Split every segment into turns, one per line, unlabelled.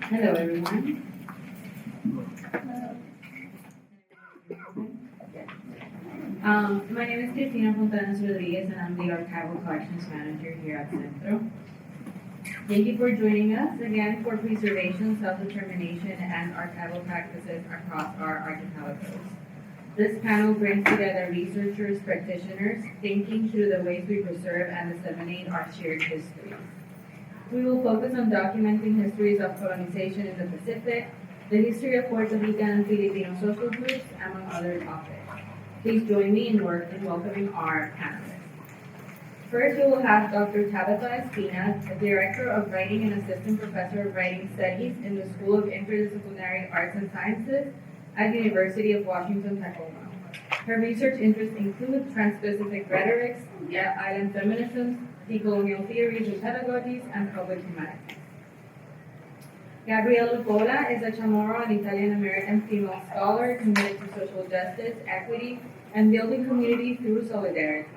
Hello, everyone. My name is Cristina Fontanes Rodriguez, and I'm the Archival Collections Manager here at CENTRO. Thank you for joining us again for preservation, self-determination, and archival practices across our archipelagos. This panel brings together researchers, practitioners, thinking through the ways we preserve and disseminate our shared histories. We will focus on documenting histories of colonization in the Pacific, the history of Puerto Rican and Filipino social groups, among other topics. Please join me in welcoming our panelists. First, we will have Dr. Tabitha Espina, the Director of Writing and Assistant Professor of Writing Studies in the School of Interdisciplinary Arts and Sciences at the University of Washington, Tacoma. Her research interests include trans-Pacific rhetorics, island feminisms, decolonial theories and pedagogies, and public humanities. Gabrielle Lupola is a Chamorro and Italian-American female scholar committed to social justice, equity, and building community through solidarity.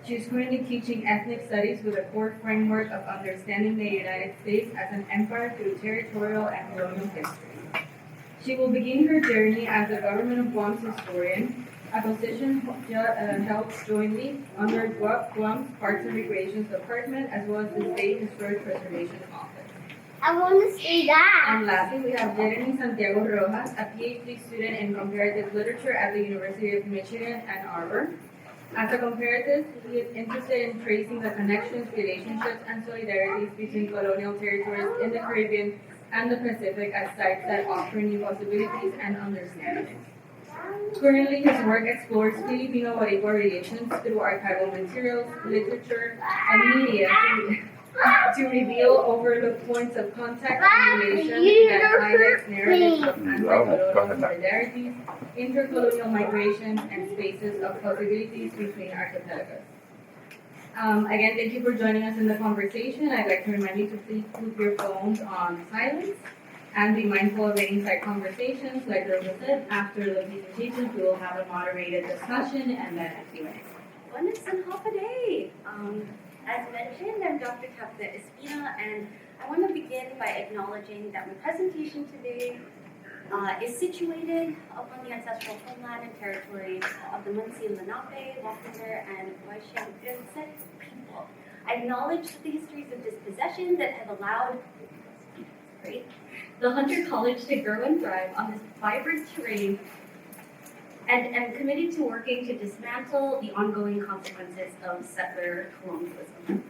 She is currently teaching ethnic studies with a core framework of understanding the United States as an empire through territorial and colonial history. She will begin her journey as the Government of Guam's historian, a position held jointly under Guam's Parks and Recreation Department as well as the State Historic Preservation Office.
I want to see that.
And lastly, we have Jeremy Santiago Rojas, a PhD student in comparative literature at the University of Michigan, Ann Arbor. As a comparativist, he is interested in tracing the connections, relationships, and solidarities between colonial territories in the Caribbean and the Pacific as sites that offer new possibilities and understanding. Currently, his work explores Filipino-Boricua relations through archival materials, literature, and media to reveal overlooked points of contact and relation that highlights narratives of anti-colonial solidarities, intercolonial migrations, and spaces of possibilities between archipelagos. Again, thank you for joining us in the conversation. I'd like to remind you to please put your phones on silence and be mindful of any side conversations. Like Rosa said, after the presentation, we will have a moderated discussion and then a Q&A.
Wonderful half a day. As mentioned, I'm Dr. Tabitha Espina, and I want to begin by acknowledging that my presentation today is situated upon the ancestral homeland and territories of the Munsee Lenape, Wapender, and Waishengrenset people. I acknowledge the histories of dispossession that have allowed the Hunter College to grow and thrive on this vibrant terrain, and am committed to working to dismantle the ongoing consequences of settler colonialism.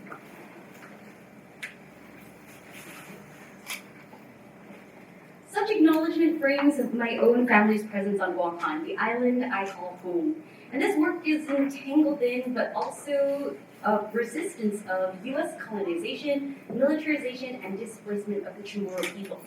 Such acknowledgement frames my own family's presence on Guam, the island I call home. And this work is entangled in, but also resistance of U.S. colonization, militarization, and displacement of the Chamorro people.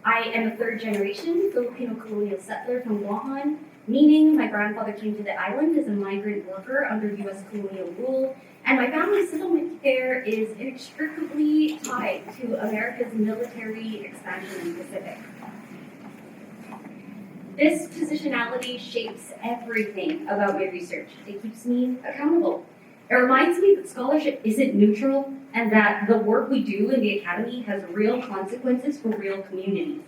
I am a third-generation Filipino colonial settler from Guam, meaning my grandfather came to the island as a migrant worker under U.S. colonial rule, and my family's settlement there is inextricably tied to America's military expansion in the Pacific. This positionality shapes everything about my research. It keeps me accountable. It reminds me that scholarship isn't neutral and that the work we do in the academy has real consequences for real communities.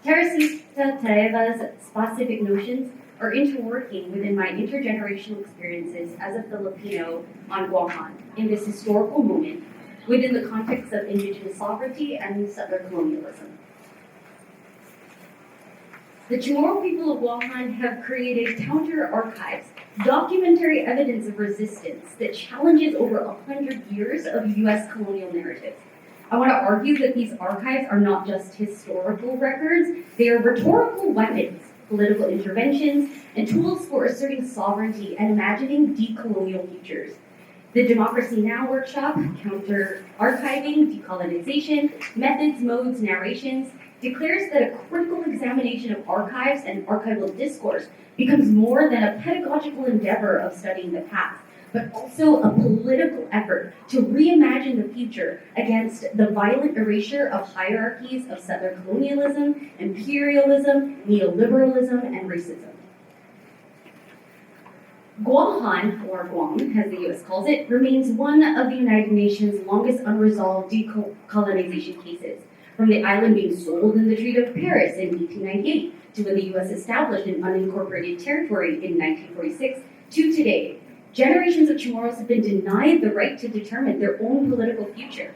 Teresita Taeva's specific notions are interworking within my intergenerational experiences as a Filipino on Guam in this historical moment within the context of indigenous sovereignty and settler colonialism. The Chamorro people of Guam have created counter-archives, documentary evidence of resistance that challenges over 100 years of U.S. colonial narratives. I want to argue that these archives are not just historical records, they are rhetorical weapons, political interventions, and tools for asserting sovereignty and imagining decolonial futures. The Democracy Now! Workshop, Counter-Archiving, Decolonization, Methods, Modes, Narrations, declares that a critical examination of archives and archival discourse becomes more than a pedagogical endeavor of studying the past, but also a political effort to reimagine the future against the violent erasure of hierarchies of settler colonialism, imperialism, neoliberalism, and racism. Guam, or Guam, as the U.S. calls it, remains one of the United Nations' longest unresolved decolonization cases, from the island being sold in the Treaty of Paris in 1898 to when the US established an unincorporated territory in 1946 to today. Generations of Chamorros have been denied the right to determine their own political future.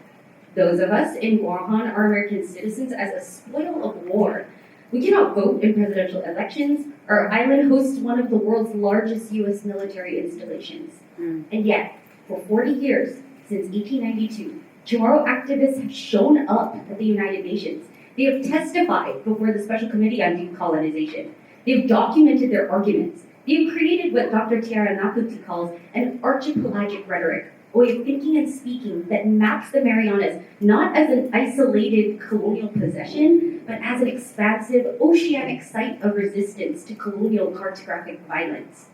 Those of us in Guahan are American citizens as a spoil of war. We cannot vote in presidential elections. Our island hosts one of the world's largest US military installations. And yet, for 40 years, since 1892, Chamorro activists have shown up at the United Nations. They have testified before the Special Committee on Decolonization. They have documented their arguments. They have created what Dr. Tiara Nakuti calls an archipelagic rhetoric, a way of thinking and speaking that maps the Marianas not as an isolated colonial possession, but as an expansive oceanic site of resistance to colonial cartographic violence.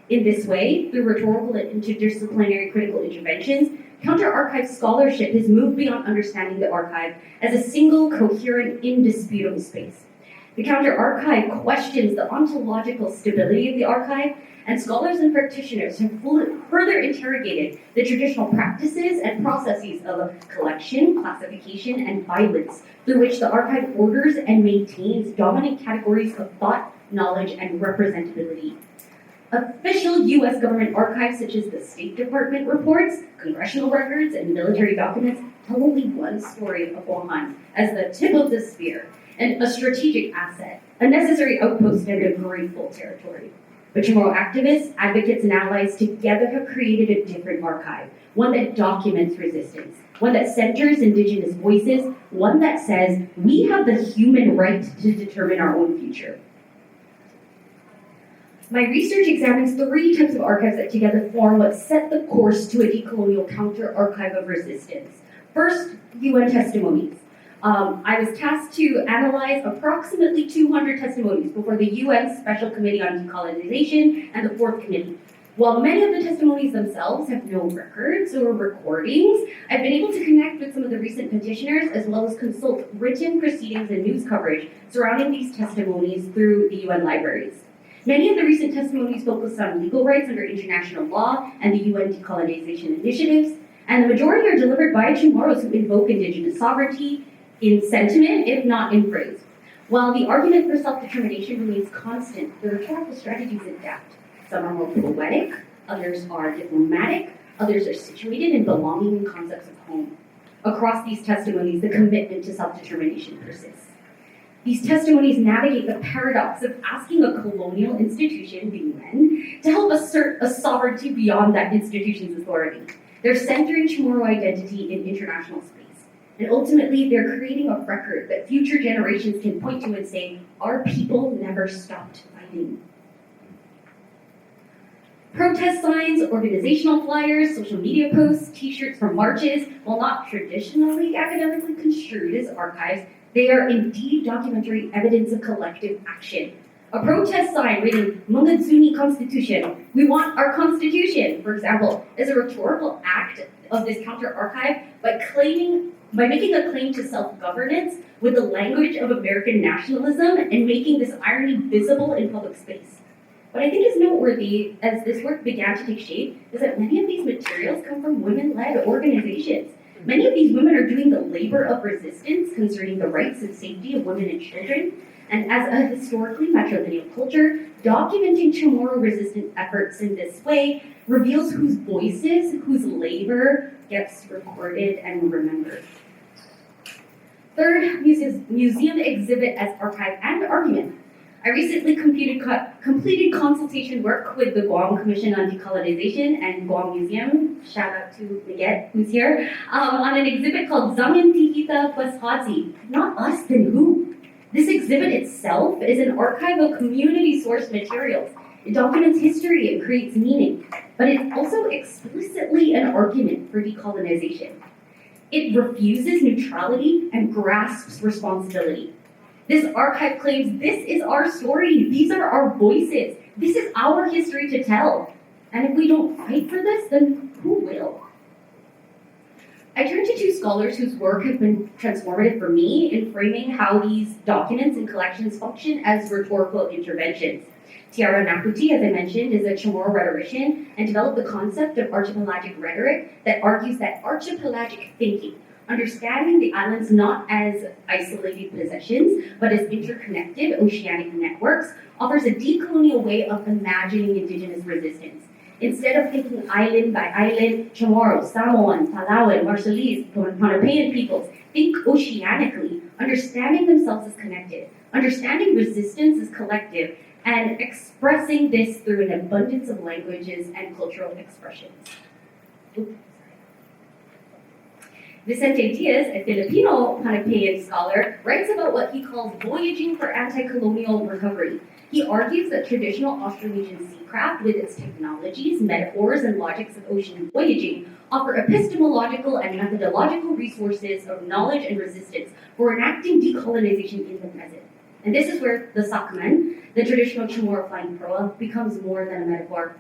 In this way, through rhetorical and interdisciplinary critical interventions, counter-archive scholarship has moved beyond understanding the archive as a single, coherent, indisputable space. The counter-archive questions the ontological stability of the archive, and scholars and practitioners have further interrogated the traditional practices and processes of collection, classification, and violence through which the archive orders and maintains dominant categories of thought, knowledge, and representability. Official U.S. government archives such as the State Department reports, congressional records, and military documents tell only one story of Guahan as the tip of the spear, and a strategic asset, a necessary outpost and a grateful territory. But Chamorro activists, advocates, and allies together have created a different archive, one that documents resistance, one that centers Indigenous voices, one that says we have the human right to determine our own future. My research examines 3 types of archives that together form what set the course to a decolonial counter-archive of resistance. First, UN testimonies. I was tasked to analyze approximately 200 testimonies before the UN Special Committee on Decolonization and the 4th Committee. While many of the testimonies themselves have no records or recordings, I've been able to connect with some of the recent petitioners as well as consult written proceedings and news coverage surrounding these testimonies through the UN libraries. Many of the recent testimonies focus on legal rights under international law and the UN decolonization initiatives, and the majority are delivered by Chamorros who invoke Indigenous sovereignty in sentiment, if not in phrase. While the argument for self-determination remains constant, the rhetorical strategies adapt. Some are more poetic, others are diplomatic, others are situated in belonging and concepts of home. Across these testimonies, the commitment to self-determination persists. These testimonies navigate the paradox of asking a colonial institution, the UN, to help assert a sovereignty beyond that institution's authority. They're centering Chamorro identity in international space. And ultimately, they're creating a record that future generations can point to and say, our people never stopped fighting. Protest signs, organizational flyers, social media posts, t-shirts from marches, while not traditionally academically construed as archives, they are indeed documentary evidence of collective action. A protest sign reading, Mungadzuni Constitution, we want our Constitution, for example, is a rhetorical act of this counter-archive by making a claim to self-governance with the language of American nationalism and making this irony visible in public space. What I think is noteworthy as this work began to take shape is that many of these materials come from women-led organizations. Many of these women are doing the labor of resistance concerning the rights and safety of women and children. And as a historically matrilineal culture, documenting Chamorro resistance efforts in this way reveals whose voices, whose labor gets recorded and remembered. Third, museum exhibit as archive and argument. I recently completed consultation work with the Guam Commission on Decolonization and Guam Museum, shout out to Miguel, who's here, on an exhibit called Zamin Tihita Pues Hazi, Not Us Then Who? This exhibit itself is an archive of community-sourced materials. It documents history and creates meaning, but it's also explicitly an argument for decolonization. It refuses neutrality and grasps responsibility. This archive claims this is our story, these are our voices, this is our history to tell. And if we don't fight for this, then who will? I turn to 2 scholars whose work has been transformative for me in framing how these documents and collections function as rhetorical interventions. Tiara Nakuti, as I mentioned, is a Chamorro rhetorician and developed the concept of archipelagic rhetoric that argues that archipelagic thinking, understanding the islands not as isolated possessions, but as interconnected oceanic networks, offers a decolonial way of imagining indigenous resistance. Instead of thinking island by island, Chamorro, Samoan, Palawan, Marshallese, Pohnpeian peoples, think oceanically, understanding themselves as connected, understanding resistance as collective, and expressing this through an abundance of languages and cultural expressions. Vicente Diaz, a Filipino Pohnpeian scholar, writes about what he calls voyaging for anti-colonial recovery. He argues that traditional Austronesian seacraft, with its technologies, metaphors, and logics of ocean voyaging, offer epistemological and methodological resources of knowledge and resistance for enacting decolonization in the present. And this is where the sakman, the traditional Chamorro flying proa, becomes more than a metaphor.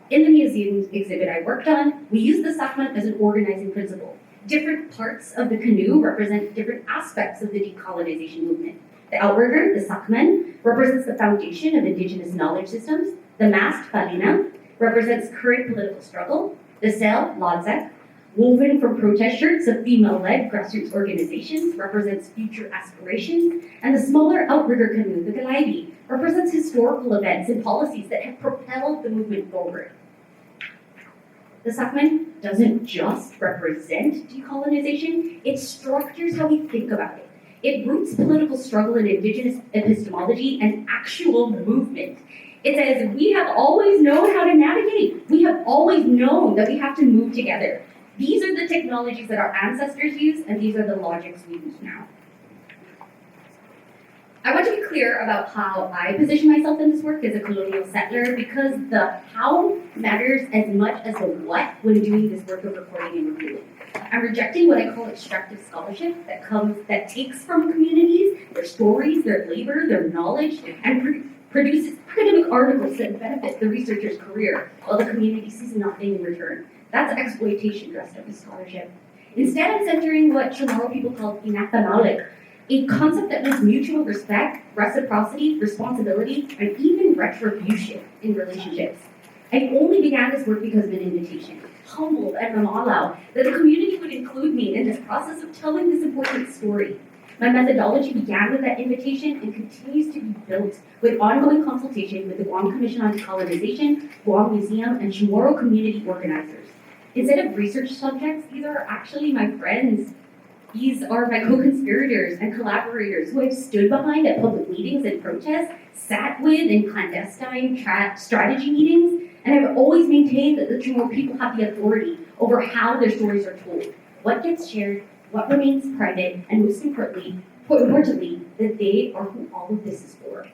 In the museum exhibit I worked on, we use the sakman as an organizing principle. Different parts of the canoe represent different aspects of the decolonization movement. The outrigger, the sakman, represents the foundation of indigenous knowledge systems. The mast, falina, represents current political struggle. The sail, ladzak, woven from protest shirts of female-led grassroots organizations, represents future aspirations. And the smaller outrigger canoe, the galaidi, represents historical events and policies that have propelled the movement forward. The sakman doesn't just represent decolonization, it structures how we think about it. It roots political struggle in indigenous epistemology and actual movement. It says, we have always known how to navigate. We have always known that we have to move together. These are the technologies that our ancestors used, and these are the logics we use now. I want to be clear about how I position myself in this work as a colonial settler, because the how matters as much as the what when doing this work of recording and reviewing. I'm rejecting what I call extractive scholarship that takes from communities their stories, their labor, their knowledge, and produces academic articles that benefit the researcher's career, while the community sees nothing in return. That's exploitation dressed up as scholarship. Instead, I'm centering what Chamorro people call inafanalik, a concept that means mutual respect, reciprocity, responsibility, and even retribution in relationships. I only began this work because of an invitation, humbled and mamalau, that the community would include me in this process of telling this important story. My methodology began with that invitation and continues to be built with ongoing consultation with the Guam Commission on Decolonization, Guam Museum, and Chamorro community organizers. Instead of research subjects, these are actually my friends. These are my co-conspirators and collaborators who I've stood behind at public meetings and protests, sat with in clandestine strategy meetings, and I've always maintained that the Chamorro people have the authority over how their stories are told, what gets shared, what remains private, and most importantly, that they are who all of this is for.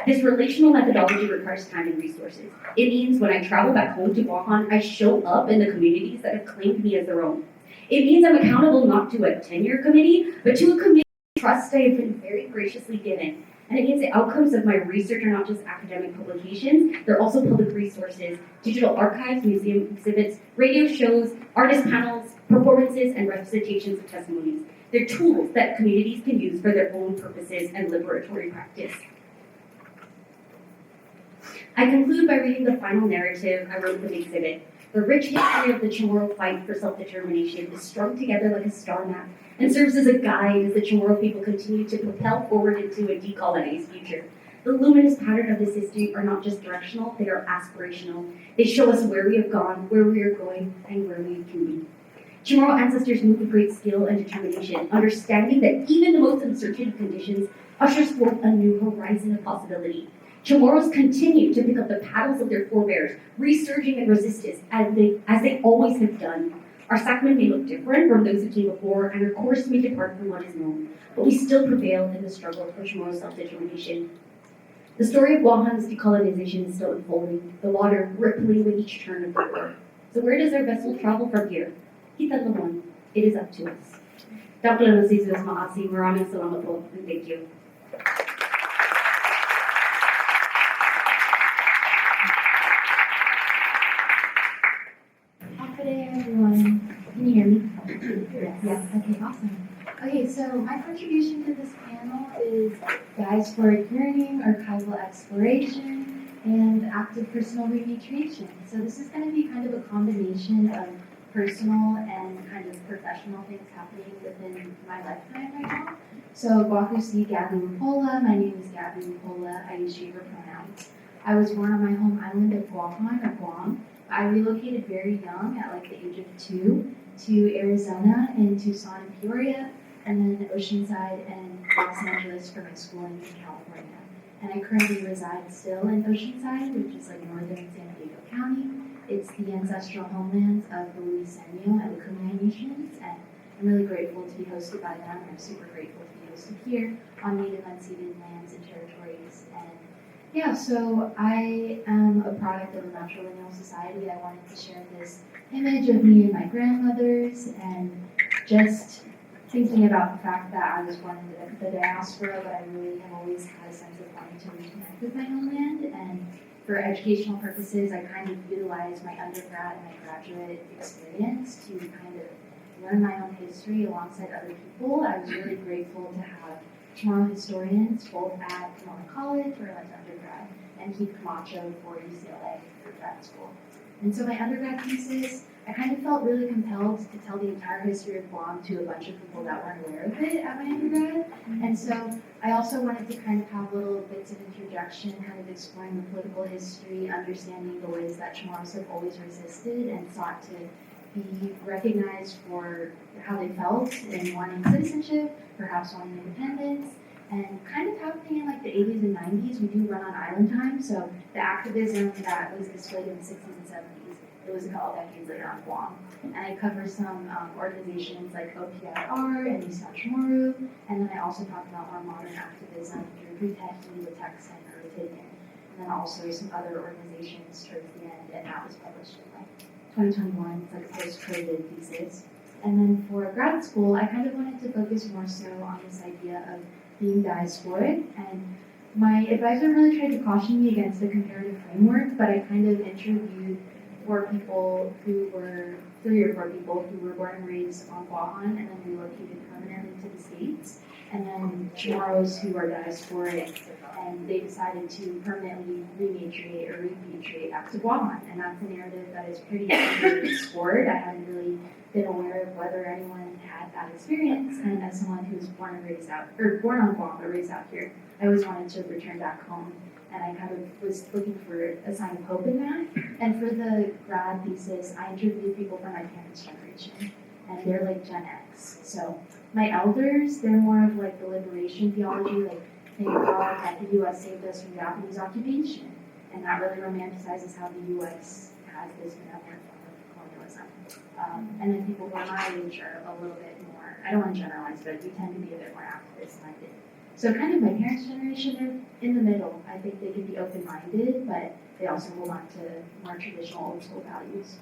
This relational methodology requires time and resources. It means when I travel back home to Guam, I show up in the communities that have claimed me as their own. It means I'm accountable not to a tenure committee, but to a committee of trust I have been very graciously given. And it means the outcomes of my research are not just academic publications, they're also public resources, digital archives, museum exhibits, radio shows, artist panels, performances, and recitations of testimonies. They're tools that communities can use for their own purposes and liberatory practice. I conclude by reading the final narrative I wrote for the exhibit. The rich history of the Chamorro fight for self-determination is strung together like a star map and serves as a guide as the Chamorro people continue to propel forward into a decolonized future. The luminous pattern of this history are not just directional, they are aspirational. They show us where we have gone, where we are going, and where we can be. Chamorro ancestors moved with great skill and determination, understanding that even the most uncertain of conditions ushers forth a new horizon of possibility. Chamorros continue to pick up the paddles of their forebears, resurging in resistance as they always have done. Our sakman may look different from those who came before, and our course may depart from what is known, but we still prevail in the struggle for Chamorro self-determination. The story of Guam's decolonization is still unfolding, the water rippling with each turn of the oar. So where does our vessel travel from here? Kita lamon. It is up to us. Dr. Lamasizos Maasi, maraming salamat po, and thank you.
Everyone, can you hear me? Yes. Yes. Okay, awesome. Okay, so my contribution to this panel is guides for curating, archival exploration, and active personal repatriation. So this is going to be kind of a combination of personal and kind of professional things happening within my lifetime right now. So Gwakusi Gabi Lupola, my name is Gabi Lupola, I use she, her pronouns. I was born on my home island of Guam or Guam. I relocated very young at like the age of 2 to Arizona and Tucson and Peoria, and then Oceanside and Los Angeles for my schooling in California. And I currently reside still in Oceanside, which is like northern San Diego County. It's the ancestral homelands of the Luiseño and the Kumeyaay nations, and I'm really grateful to be hosted by them, and I'm super grateful to be hosted here on native unceded lands and territories. And yeah, so I am a product of a matrilineal society. I wanted to share this image of me and my grandmothers, and just thinking about the fact that I was born in the diaspora, but I really have always had a sense of wanting to reconnect with my homeland. And for educational purposes, I kind of utilized my undergrad and my graduate experience to kind of learn my own history alongside other people. I was really grateful to have Chamorro historians both at Pomona College for like undergrad and Keith Camacho for UCLA for grad school. And so my undergrad thesis, I kind of felt really compelled to tell the entire history of Guam to a bunch of people that weren't aware of it at my undergrad. And so I also wanted to kind of have little bits of introduction, kind of exploring the political history, understanding the ways that Chamorros have always resisted and sought to be recognized for how they felt in wanting citizenship, perhaps wanting independence, and kind of happening in like the 80s and 90s. We do run on island time, so the activism that was displayed in the 60s and 70s, it was a couple decades later on Guam. And I cover some organizations like OPIR and East Chamorro, and then I also talk about more modern activism through Protecting the Text and Curating, and then also some other organizations towards the end, and that was published in like 2021, it's like a post-COVID thesis. And then for grad school, I kind of wanted to focus more so on this idea of being diasporic, and my advisor really tried to caution me against the comparative framework, but I kind of interviewed 3 or 4 people who were born and raised on Guam and then relocated permanently to the States, and then Chamorros who are diasporic, and they decided to permanently rematriate or repatriate back to Guam, and that's a narrative that is pretty explored. I hadn't really been aware of whether anyone had that experience, and as someone who was born on Guam but raised out here, I always wanted to return back home, and I kind of was looking for a sign of hope in that. And for the grad thesis, I interviewed people from my parents' generation, and they're like Gen X. So my elders, they're more of like the liberation theology, like thank God that the U.S. saved us from Japanese occupation, and that really romanticizes how the U.S. has this benevolent form of colonialism. And then people who are my age are a little bit more, I don't want to generalize, but we tend to be a bit more activist-minded. So kind of my parents' generation, they're in the middle. I think they can be open-minded, but they also hold on to more traditional old school values.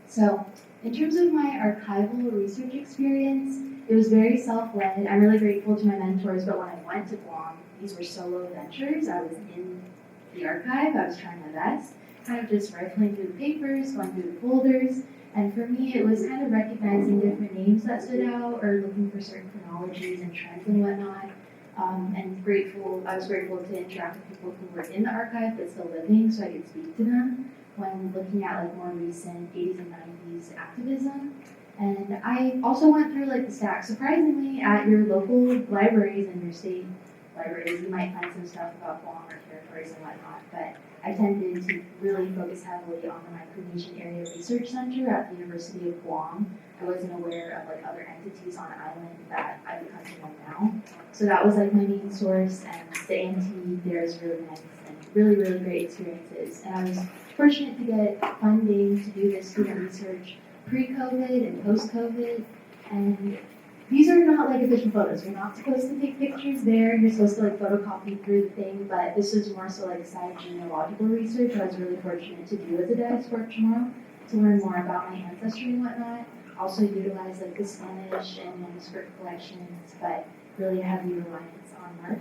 So in terms of my archival research experience, it was very self-led. I'm really grateful to my mentors, but when I went to Guam, these were solo ventures. I was in the archive, I was trying my best, kind of just rifling through the papers, going through the folders, and for me it was kind of recognizing different names that stood out or looking for certain chronologies and trends and whatnot. I was grateful to interact with people who were in the archive but still living so I could speak to them when looking at like more recent 80s and 90s activism. And I also went through like the stack. Surprisingly, at your local libraries and your state libraries, you might find some stuff about Guam or territories and whatnot, but I tended to really focus heavily on the Micronesian Area Research Center at the University of Guam. I wasn't aware of like other entities on the island that I would come to know now. So that was like my main source, and the AMT there is really nice and really, really great experiences. And I was fortunate to get funding to do this student research pre-COVID and post-COVID. And these are not like official photos. You're not supposed to take pictures there. You're supposed to like photocopy through the thing, but this was more so like side genealogical research I was really fortunate to do as a diasporic Chamorro, to learn more about my ancestry and whatnot. Also utilize like the Spanish and manuscript collections, but really a heavy reliance on Mark.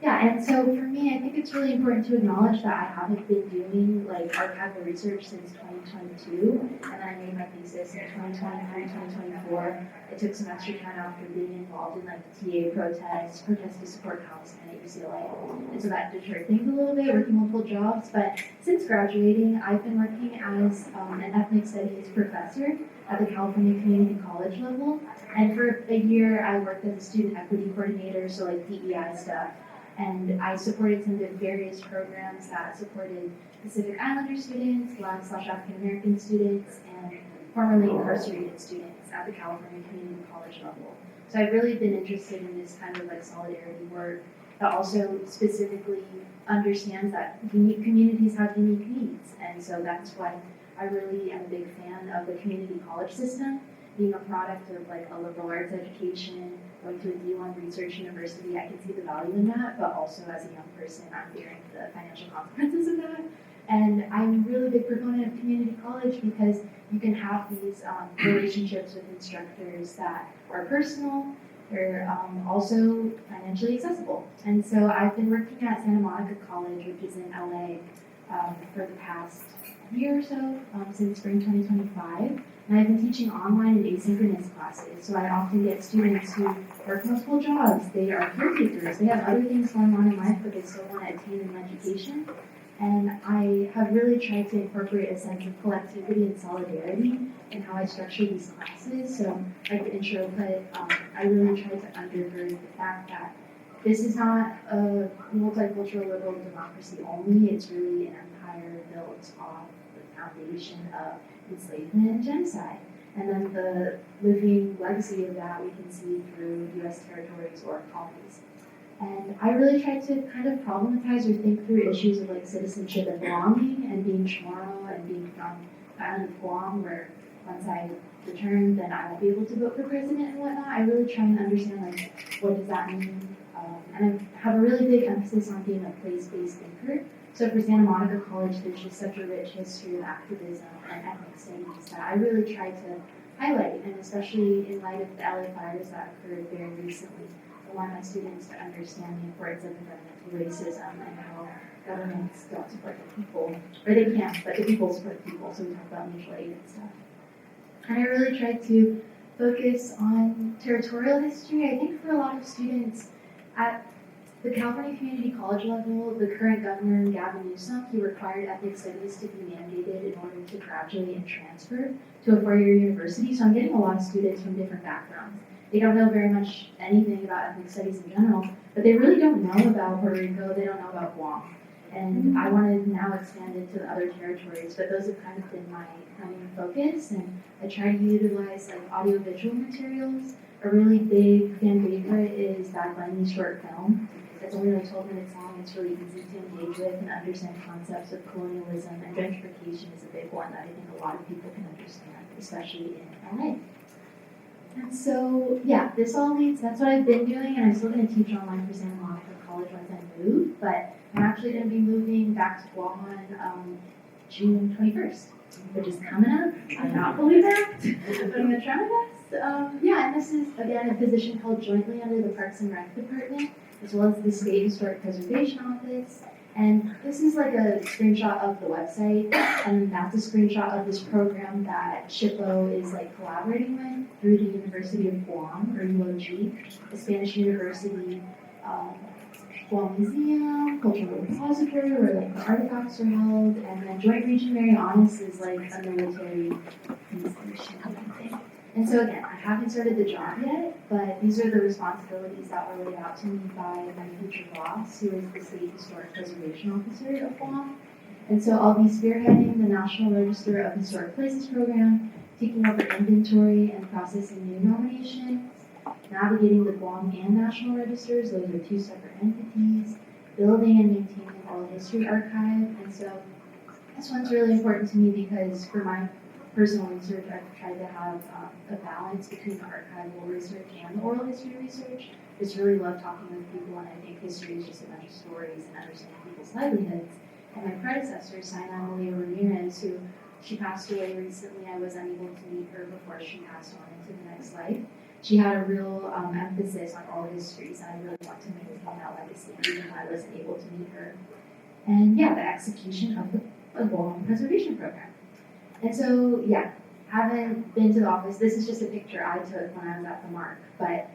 Yeah, and so for me, I think it's really important to acknowledge that I haven't been doing like archival research since 2022, and then I made my thesis in 2023, 2024. I took some extra time after being involved in like the TA protests to support Palestine at UCLA, and so that deterred things a little bit, working multiple jobs. But since graduating, I've been working as an ethnic studies professor at the California Community College level, and for a year I worked as a student equity coordinator, so like DEI stuff. And I supported some of the various programs that supported Pacific Islander students, Black/African American students, and formerly incarcerated students at the California Community College level. So I've really been interested in this kind of like solidarity work that also specifically understands that unique communities have unique needs. And so that's why I really am a big fan of the community college system, being a product of like a liberal arts education, going to a D1 research university. I can see the value in that, but also as a young person, I'm fearing the financial consequences of that. And I'm a really big proponent of community college because you can have these relationships with instructors that are personal, they're also financially accessible. And so I've been working at Santa Monica College, which is in LA, for the past year or so, since spring 2025. And I've been teaching online and asynchronous classes, so I often get students who work multiple jobs. They are caretakers, they have other things going on in life, but they still want to attain an education. And I have really tried to incorporate a sense of collectivity and solidarity in how I structure these classes. So, like the intro put, I really tried to undergird the fact that this is not a multicultural liberal democracy only, it's really an empire built off the foundation of enslavement and genocide. And then the living legacy of that we can see through US territories or colonies. And I really tried to kind of problematize or think through issues of like citizenship and belonging and being Chamorro and being from the island of Guam, where once I return, then I won't be able to vote for president and whatnot. I really try and understand like what does that mean. And I have a really big emphasis on being a place-based thinker. So for Santa Monica College, there's just such a rich history of activism and ethnic studies that I really try to highlight, and especially in light of the LA fires that occurred very recently. I want my students to understand the importance of environmental racism and how governments don't support the people, or they can, but the people support the people, so we talk about mutual aid and stuff. And I really tried to focus on territorial history. I think for a lot of students at the California Community College level, the current governor, Gavin Newsom, he required ethnic studies to be mandated in order to graduate and transfer to a four-year university. So I'm getting a lot of students from different backgrounds. They don't know very much anything about ethnic studies in general, but they really don't know about Puerto Rico, they don't know about Guam. And I want to now expand it to the other territories, but those have kind of been my main focus. And I try to utilize like audiovisual materials. A really big fan favorite is Bad Bunny's short film. It's only like 12 minutes long. It's really easy to engage with and understand concepts of colonialism, and gentrification is a big one that I think a lot of people can understand, especially in LA. And so, yeah, this all leads, that's what I've been doing, and I'm still going to teach online for Santa Monica College once I move, but I'm actually going to be moving back to Guam June 21st, which is coming up. I'm not fully packed, but I'm going to try my best. Yeah, and this is, again, a position held jointly under the Parks and Rec Department, as well as the State Historic Preservation Office. And this is like a screenshot of the website, and that's a screenshot of this program that SHPO is like collaborating with through the University of Guam, or UOG, the Spanish University, Guam Museum, Cultural Repository, where like the artifacts are held, and then Joint Region Marianas is like a military installation kind of thing. And so again, I haven't started the job yet, but these are the responsibilities that were laid out to me by my future boss, who is the State Historic Preservation Officer of Guam. And so I'll be spearheading the National Register of Historic Places program, taking over inventory and processing new nominations, navigating the Guam and National Registers, those are two separate entities, building and maintaining oral history archive. And so this one's really important to me because for my personal research, I've tried to have a balance between the archival research and the oral history research. I just really love talking with people, and I think history is just a bunch of stories and understanding people's livelihoods. And my predecessor, Sina Malia Ramirez, who she passed away recently, I was unable to meet her before she passed on into the next life. she had a real emphasis on oral histories, and I really want to maintain that legacy, even though I wasn't able to meet her. And yeah, the execution of the Guam Preservation Program. And so, yeah, haven't been to the office. This is just a picture I took when I was at the Mark, but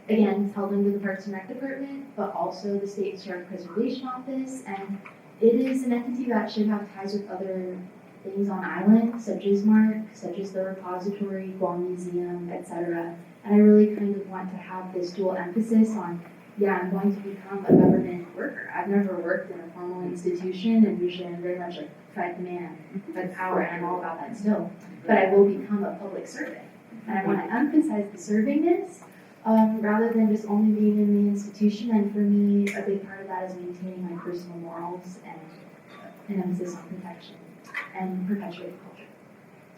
again, it's held under the Parks and Rec Department, but also the State Historic Preservation Office, and it is an entity that should have ties with other things on island, such as Mark, such as the repository, Guam Museum, etc. And I really kind of want to have this dual emphasis on, yeah, I'm going to become a government worker. I've never worked in a formal institution, and usually I'm very much like fight the man, fight the power, and I'm all about that still. But I will become a public servant. And I want to emphasize the servingness rather than just only being in the institution. And for me, a big part of that is maintaining my personal morals and an emphasis on protection and perpetuating culture.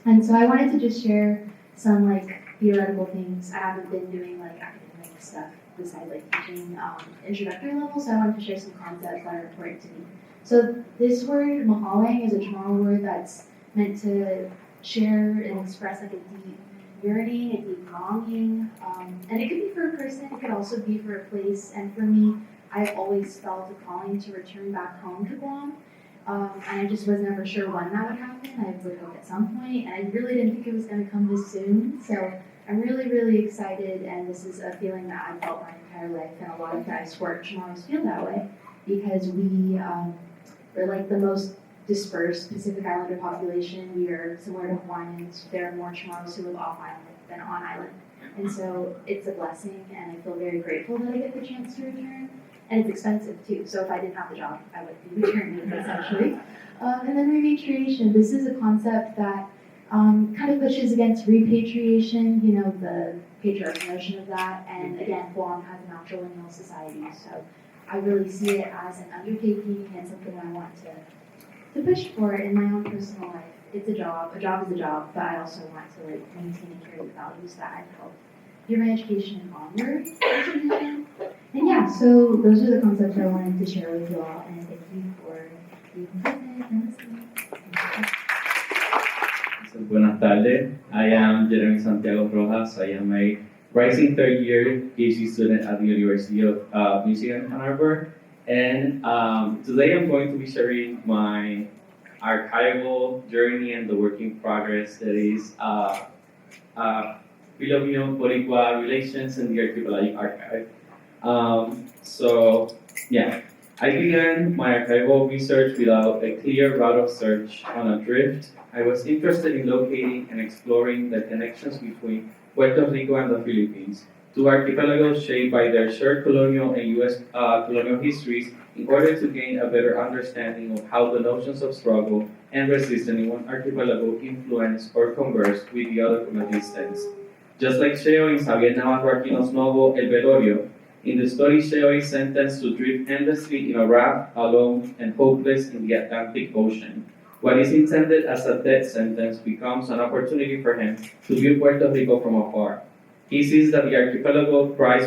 And so I wanted to just share some like theoretical things. I haven't been doing like academic stuff besides like teaching introductory level, so I wanted to share some concepts that are important to me. So this word, mahalang, is a Chamorro word that's meant to share and express like a deep yearning, a deep longing, and it could be for a person, it could also be for a place, and for me, I've always felt a calling to return back home to Guam, and I just was never sure when that would happen. I would hope at some point, and I really didn't think it was going to come this soon, so I'm really, really excited, and this is a feeling that I've felt my entire life, and a lot of diasporic Chamorros feel that way, because we're like the most dispersed Pacific Islander population. We are similar to Hawaiians. There are more Chamorros who live off island than on island. And so it's a blessing, and I feel very grateful that I get the chance to return. And it's expensive too, so if I didn't have the job, I would be returning essentially. And then repatriation. This is a concept that kind of pushes against repatriation, you know, the patriarchal notion of that. And again, Guam has a matrilineal society, so I really see it as an undertaking and something I want to push for in my own personal life. It's a job is a job, but I also want to like maintain and carry the values that I've held through my education and onward. And yeah, so those are the concepts I wanted to share with you all, and thank you for being present and listening.
So, buenas tardes. I am Jeremy Santiago Rojas. I am a rising third year PhD student at the University of Michigan, Ann Arbor. And today I'm going to be sharing my archival journey and the work in progress that is Filipino Boricua Relations in the Archipelago Archive. I began my archival research without a clear route of search on a drift. I was interested in locating and exploring the connections between Puerto Rico and the Philippines, two archipelagos shaped by their shared colonial and U.S. Colonial histories, in order to gain a better understanding of how the notions of struggle and resistance in one archipelago influence or converse with the other from a distance. Just like Sheo in Xavier Navarro Aquino's novel El Velorio, in the story Sheo is sentenced to drift endlessly in a raft, alone and hopeless in the Atlantic Ocean. What is intended as a death sentence becomes an opportunity for him to view Puerto Rico from afar. He sees that the archipelago cries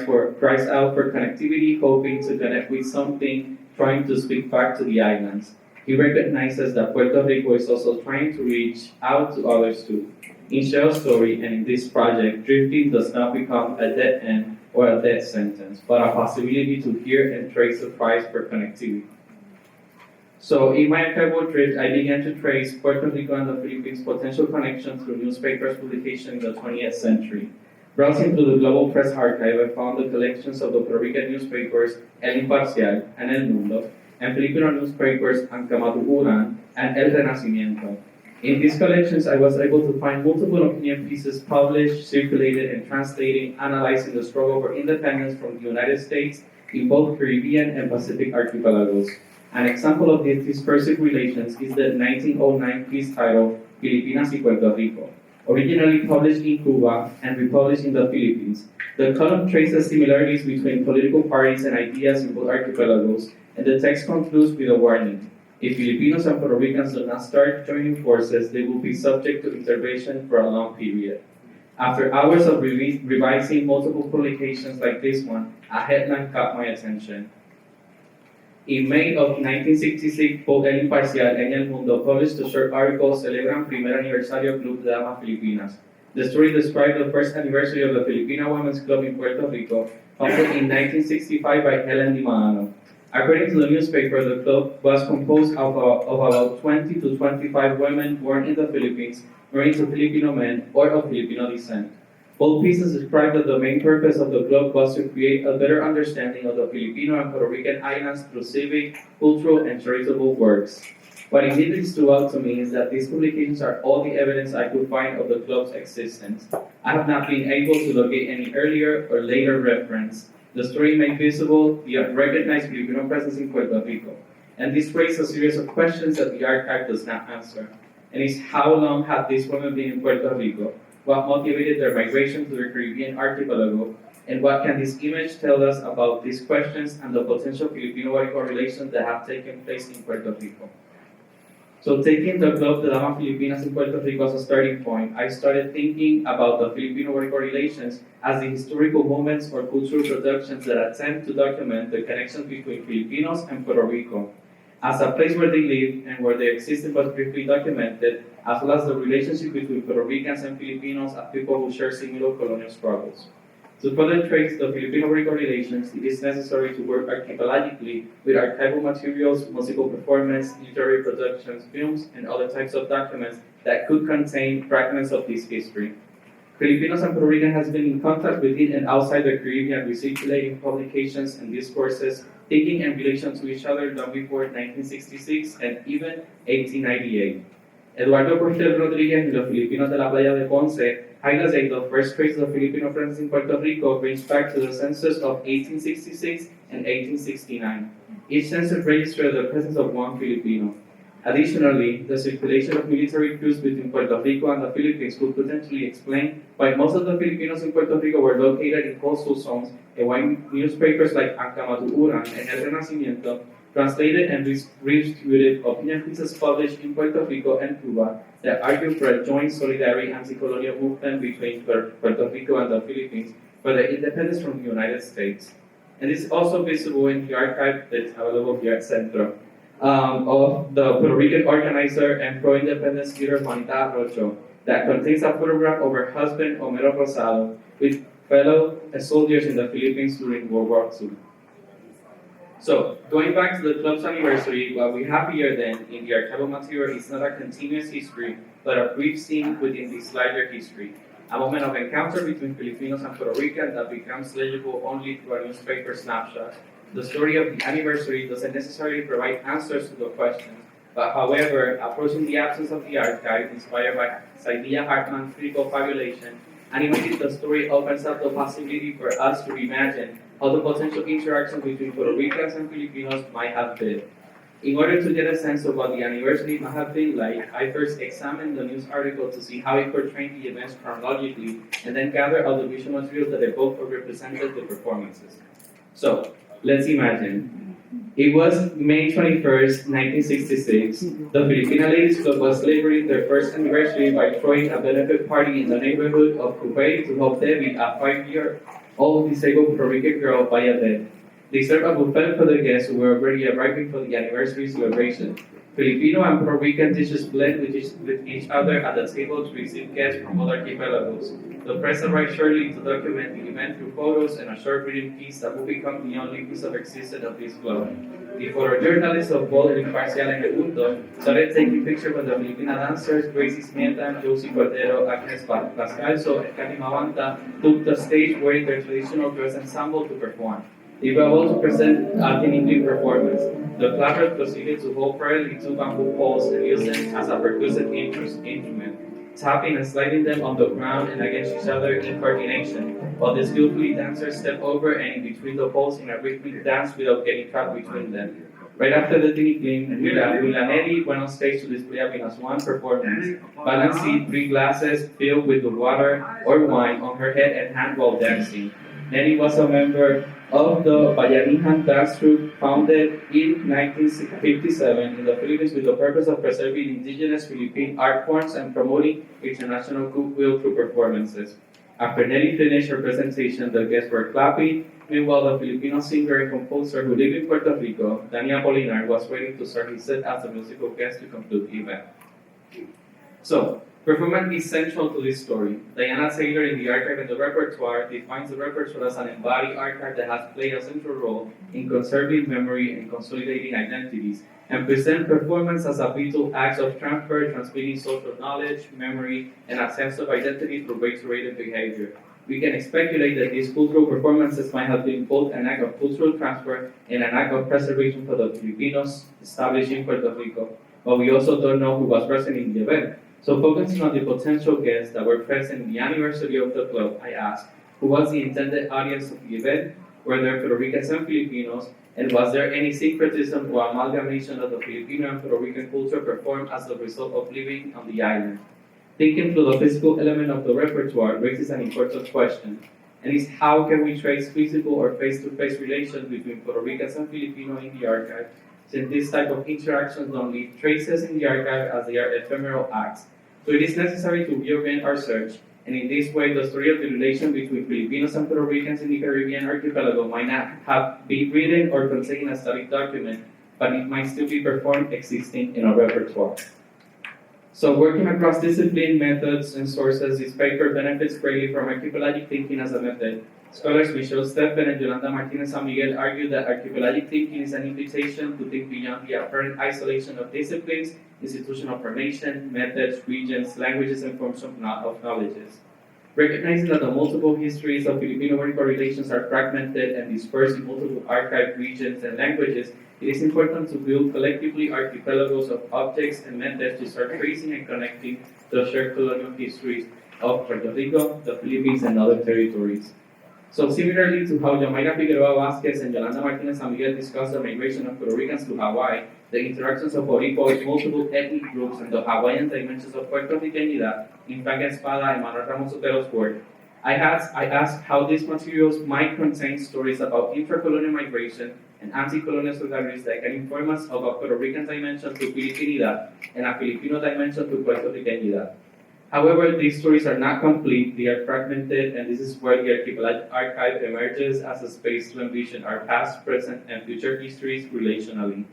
out for connectivity, hoping to connect with something, trying to speak back to the islands. He recognizes that Puerto Rico is also trying to reach out to others too. In Sheo's story and in this project, drifting does not become a dead end or a death sentence, but a possibility to hear and trace the cries for connectivity. So in my archival drift, I began to trace Puerto Rico and the Philippines' potential connection through newspapers publication in the 20th century. Browsing through the Global Press Archive, I found the collections of the Puerto Rican newspapers El Imparcial and El Mundo, and Filipino newspapers Ang Kamatuuran and El Renacimiento. In these collections, I was able to find multiple opinion pieces published, circulated, and translated, analyzing the struggle for independence from the United States in both Caribbean and Pacific archipelagos. An example of these dispersive relations is the 1909 piece titled Filipinas y Puerto Rico. Originally published in Cuba and republished in the Philippines, the column traces similarities between political parties and ideas in both archipelagos, and the text concludes with a warning. If Filipinos and Puerto Ricans do not start joining forces, they will be subject to intervention for a long period. After hours of revising multiple publications like this one, a headline caught my attention. In May of 1966, both El Imparcial and El Mundo published a short article Celebran Primer Aniversario Club de Damas Filipinas. The story described the first anniversary of the Filipino Women's Club in Puerto Rico, founded in 1965 by Helen Di Maano. According to the newspaper, the club was composed of about 20 to 25 women born in the Philippines, married to Filipino men, or of Filipino descent. Both pieces describe that the main purpose of the club was to create a better understanding of the Filipino and Puerto Rican islands through civic, cultural, and charitable works. What immediately stood out to me is that these publications are all the evidence I could find of the club's existence. I have not been able to locate any earlier or later reference. The story made visible the unrecognized Filipino presence in Puerto Rico, and this raised a series of questions that the archive does not answer. And is how long had these women been in Puerto Rico? What motivated their migration to the Caribbean archipelago? And what can this image tell us about these questions and the potential Filipino-Borico relations that have taken place in Puerto Rico? So taking the Club de Damas Filipinas in Puerto Rico as a starting point, I started thinking about the Filipino-Borico relations as the historical moments or cultural productions that attempt to document the connections between Filipinos and Puerto Rico, as a place where they live and where they existed but briefly documented, as well as the relationship between Puerto Ricans and Filipinos as people who share similar colonial struggles. To further trace the Filipino-Borico relations, it is necessary to work archipelagically with archival materials, musical performance, literary productions, films, and other types of documents that could contain fragments of this history. Filipinos and Puerto Rican has been in contact within and outside the Caribbean, recirculating publications and discourses, thinking in relation to each other long before 1966 and even 1898. Eduardo Portel Rodriguez y los Filipinos de la Playa de Ponce highlights that the first traces of Filipino presence in Puerto Rico range back to the census of 1866 and 1869. Each census registered the presence of one Filipino. Additionally, the circulation of military crews between Puerto Rico and the Philippines could potentially explain why most of the Filipinos in Puerto Rico were located in coastal zones and why newspapers like Ang Kamatuuran and El Renacimiento translated and redistributed opinion pieces published in Puerto Rico and Cuba that argued for a joint solidarity anti-colonial movement between Puerto Rico and the Philippines for their independence from the United States. And this is also visible in the archive that's available here at CENTRO of the Puerto Rican organizer and pro-independence leader Juanita Arrocho that contains a photograph of her husband Homero Rosado with fellow soldiers in the Philippines during World War II. So, going back to the club's anniversary, what we have here then in the archival material is not a continuous history, but a brief scene within this larger history. A moment of encounter between Filipinos and Puerto Rican that becomes legible only through a newspaper snapshot. The story of the anniversary doesn't necessarily provide answers to the questions, but however, approaching the absence of the archive, inspired by Saidiya Hartman's critical fabulation, animating the story opens up the possibility for us to reimagine how the potential interactions between Puerto Ricans and Filipinos might have been. In order to get a sense of what the anniversary might have been like, I first examined the news article to see how it portrayed the events chronologically, and then gathered all the visual materials that evoked or represented the performances. So, let's imagine. It was May 21st, 1966. The Filipina Ladies Club was celebrating their first anniversary by throwing a benefit party in the neighborhood of Cupey to help Debbie, a 5-year-old disabled Puerto Rican girl, buy a bed. They served a buffet for the guests who were already arriving for the anniversary celebration. Filipino and Puerto Rican dishes blend with each other at the table to receive guests from other archipelagos. The press arrived shortly to document the event through photos and a short reading piece that will become the only piece of existence of this club. The photojournalists of both El Imparcial and El Mundo started taking pictures with the Filipina dancers. Gracie Smieta, Josie Cordero, Agnes Pascalso, and Katy Mawanta took the stage wearing their traditional dress ensemble to perform. They were able to present a technical performance. The clappers proceeded to hold fairly two bamboo poles and use them as a percussive instrument, tapping and sliding them on the ground and against each other in coordination, while the skillfully dancers stepped over and in between the poles in a rhythmic dance without getting trapped between them. Right after the tinikling, Wilanelli went on stage to display a Pinas One performance, balancing 3 glasses filled with the water or wine on her head and hand while dancing. Nelly was a member of the Bayanihan dance troupe founded in 1957 in the Philippines with the purpose of preserving indigenous Philippine art forms and promoting international goodwill through performances. After Nelly finished her presentation, the guests were clapping. Meanwhile, the Filipino singer and composer who lived in Puerto Rico, Daniel Apolinar, was waiting to start his set as a musical guest to conclude the event. So, Performance is central to this story. Diana Taylor in the archive and the repertoire defines the repertoire as an embodied archive that has played a central role in conserving memory and consolidating identities, and present performance as a vital act of transfer, transmitting social knowledge, memory, and a sense of identity through reiterated behavior. We can speculate that these cultural performances might have been both an act of cultural transfer and an act of preservation for the Filipinos established in Puerto Rico, but we also don't know who was present in the event. So focusing on the potential guests that were present in the anniversary of the club, I asked, who was the intended audience of the event? Were there Puerto Ricans and Filipinos? And was there any syncretism or amalgamation of the Filipino and Puerto Rican culture performed as a result of living on the island? Thinking through the physical element of the repertoire raises an important question, and is how can we trace physical or face-to-face relations between Puerto Ricans and Filipino in the archive, since this type of interactions don't leave traces in the archive as they are ephemeral acts. So it is necessary to reorient our search, and in this way the story of the relation between Filipinos and Puerto Ricans in the Caribbean archipelago might not have been written or contained in a studied document, but it might still be performed existing in a repertoire. So working across discipline, methods, and sources, this paper benefits greatly from archipelagic thinking as a method. Scholars Michelle Steffen and Yolanda Martinez San Miguel argue that archipelagic thinking is an invitation to think beyond the apparent isolation of disciplines, institutional formation, methods, regions, languages, and forms of knowledges. Recognizing that the multiple histories of Filipino-American relations are fragmented and dispersed in multiple archived regions and languages, it is important to build collectively archipelagos of objects and methods to start tracing and connecting the shared colonial histories of Puerto Rico, the Philippines, and other territories. So similarly to how Yamaira Figueroa Vasquez and Yolanda Martinez San Miguel discussed the migration of Puerto Ricans to Hawaii, the interactions of Boricua with multiple ethnic groups, and the Hawaiian dimensions of Puerto Ricanidad in Frank Espada and Manuel Ramos Otero's work, I asked how these materials might contain stories about intracolonial migration and anti-colonial solidarities that can inform us of a Puerto Rican dimension to Filipinidad and a Filipino dimension to Puerto Ricanidad. However, these stories are not complete, they are fragmented, and this is where the Archipelago Archive emerges as a space to envision our past, present, and future histories relationally.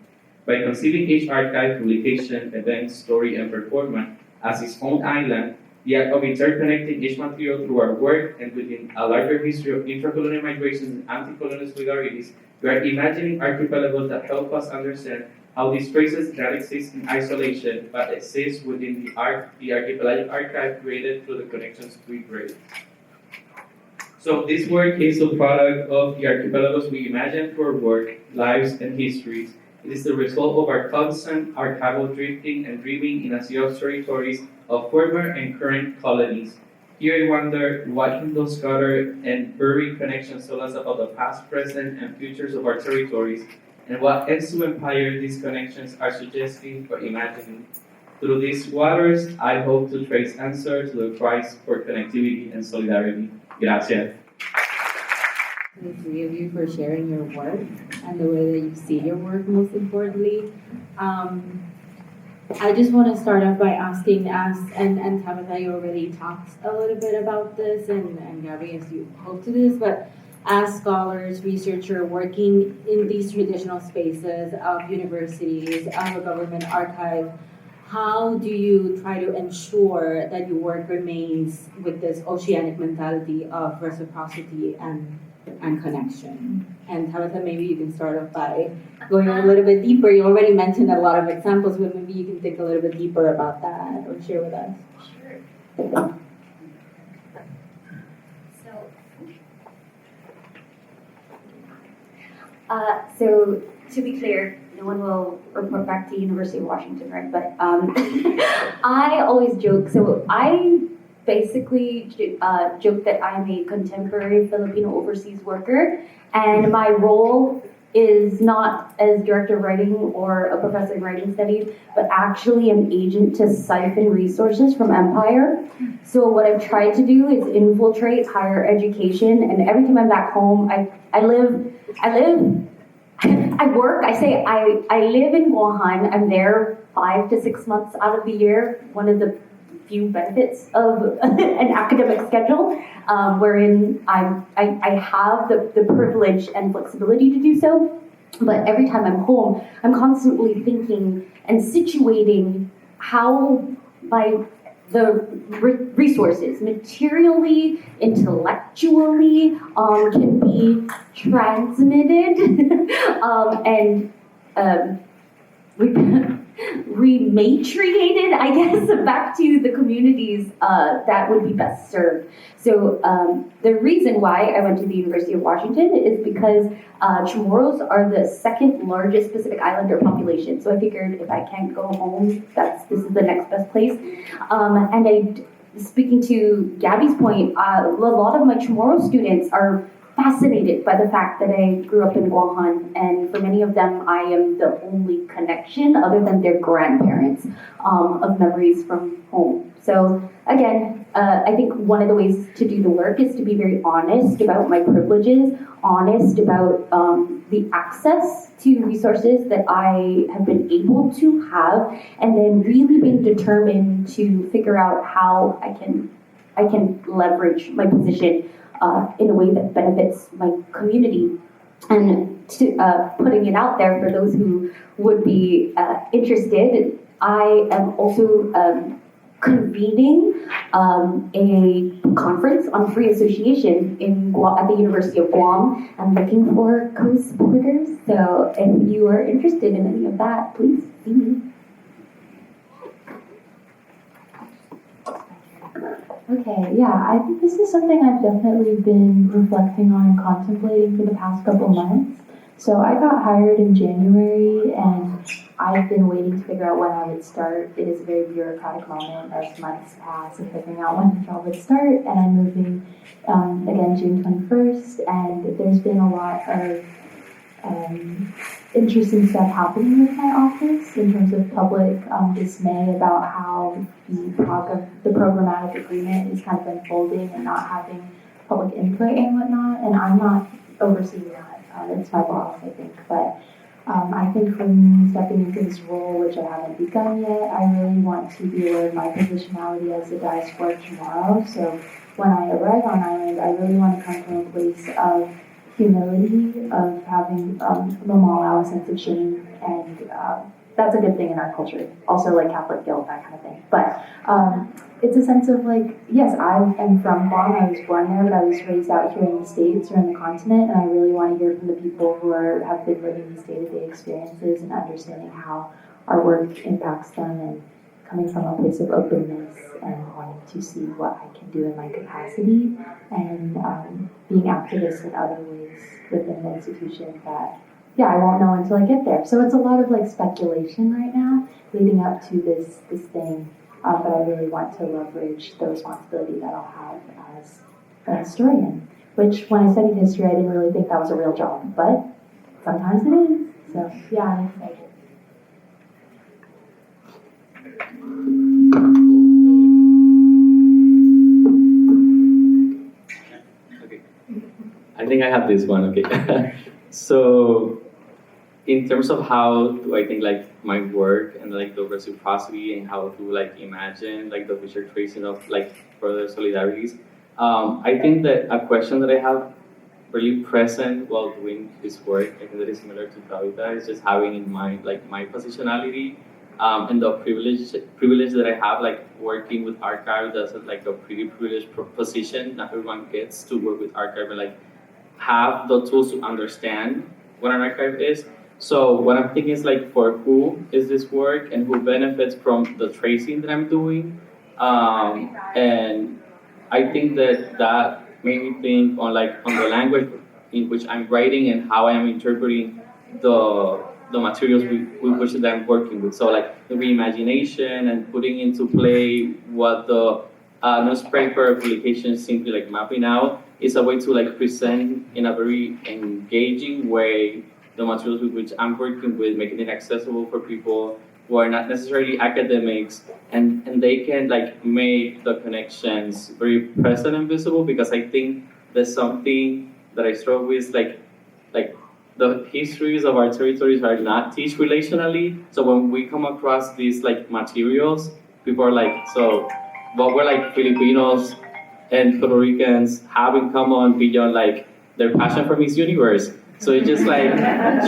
By conceiving each archive, publication, event, story, and performance as its own island, the act of interconnecting each material through our work and within a larger history of intracolonial migrations and anti-colonial solidarities, we are imagining archipelagos that help us understand how these traces that exist in isolation but exist within the archipelagic archive created through the connections we create. So this work is a product of the archipelagos we imagine through our work, lives, and histories. It is the result of our constant archival drifting and dreaming in a sea of territories of former and current colonies. Here I wonder what can those scattered and buried connections tell us about the past, present, and futures of our territories, and what ends to empire these connections are suggesting or imagining. Through these waters, I hope to trace answers to the cries for connectivity and solidarity. Gracias.
The three of you for sharing your work and the way that you see your work, most importantly. I just want to start off by asking us, and Tabitha, you already talked a little bit about this, and Gabby, as you hope to this, but as scholars, researchers working in these traditional spaces of universities, of a government archive, how do you try to ensure that your work remains with this oceanic mentality of reciprocity and connection? And Tabitha, maybe you can start off by going a little bit deeper. You already mentioned a lot of examples, but maybe you can think a little bit deeper about that or share with us.
Sure. So to be clear, no one will report back to University of Washington, right? But I always joke. So I basically joke that I'm a contemporary Filipino overseas worker, and my role is not as director of writing or a professor in writing studies, but actually an agent to siphon resources from empire. So what I've tried to do is infiltrate higher education, and every time I'm back home, I work, I live in Wuhan. I'm there 5 to 6 months out of the year, one of the few benefits of an academic schedule, wherein I have the privilege and flexibility to do so. But every time I'm home, I'm constantly thinking and situating how my resources, materially, intellectually, can be transmitted and rematriated, I guess, back to the communities that would be best served. So the reason why I went to the University of Washington is because Chamorros are the second largest Pacific Islander population. So I figured if I can't go home, this is the next best place. Speaking to Gabby's point, a lot of my Chamorro students are fascinated by the fact that I grew up in Guahan, and for many of them, I am the only connection, other than their grandparents, of memories from home. So again, I think one of the ways to do the work is to be very honest about my privileges, honest about the access to resources that I have been able to have, and then really being determined to figure out how I can leverage my position in a way that benefits my community. And to, putting it out there for those who would be interested, I am also convening a conference on free association at the University of Guam. I'm looking for co-supporters, so if you are interested in any of that, please see me.
Okay, yeah, I think this is something I've definitely been reflecting on and contemplating for the past couple months. So I got hired in January, and I've been waiting to figure out when I would start. It is a very bureaucratic moment as months pass and figuring out when the job would start, and I'm moving again June 21st, and there's been a lot of interesting stuff happening with my office in terms of public dismay about how the programmatic agreement is kind of unfolding and not having public input and whatnot, and I'm not overseeing that. It's my boss, I think, but I think for me, stepping into this role, which I haven't begun yet, I really want to be aware of my positionality as a diaspora tomorrow. So when I arrive on island, I really want to come from a place of humility, of having allow a sense of shame, and that's a good thing in our culture. Also, like Catholic guilt, that kind of thing. But it's a sense of like, yes, I am from Guam. I was born there, but I was raised out here in the States or in the continent, and I really want to hear from the people who have been living these day-to-day experiences and understanding how our work impacts them, and coming from a place of openness and wanting to see what I can do in my capacity, and being activists in other ways within the institution that, yeah, I won't know until I get there. So it's a lot of like speculation right now leading up to this thing, but I really want to leverage the responsibility that I'll have as a historian, which when I studied history, I didn't really think that was a real job, but sometimes it is. So yeah, I'm excited.
Okay. I think I have this one, okay. So, in terms of how do I think like my work and like the reciprocity and how to like imagine like the future tracing of like further solidarities, I think that a question that I have really present while doing this work, I think that is similar to Kavita, is just having in mind like my positionality and the privilege that I have like working with archive. That's like a pretty privileged position. Not everyone gets to work with archive and like have the tools to understand what an archive is. So what I'm thinking is like, for who is this work and who benefits from the tracing that I'm doing? And I think that made me think on the language in which I'm writing and how I am interpreting the materials with which that I'm working with. So like the reimagination and putting into play what the newspaper publication simply like mapping out is a way to like present in a very engaging way the materials with which I'm working with, making it accessible for people who are not necessarily academics, and they can like make the connections very present and visible, because I think there's something that I struggle with, like the histories of our territories are not teach relationally. So when we come across these like materials, people are like, so what were like Filipinos and Puerto Ricans have in common beyond like their passion for Miss Universe? So it's just like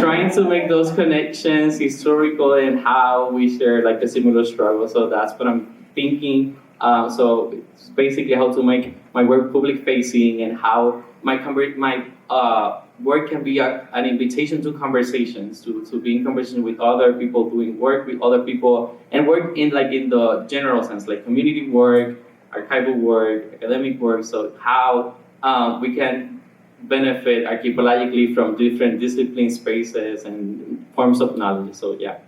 trying to make those connections historical and how we share like a similar struggle. So that's what I'm thinking So it's basically how to make my work public facing and how my work can be an invitation to conversations, to be in conversation with other people, doing work with other people, and work in the general sense, like community work, archival work, academic work. So how we can benefit archipelagically from different discipline spaces and forms of knowledge. So yeah.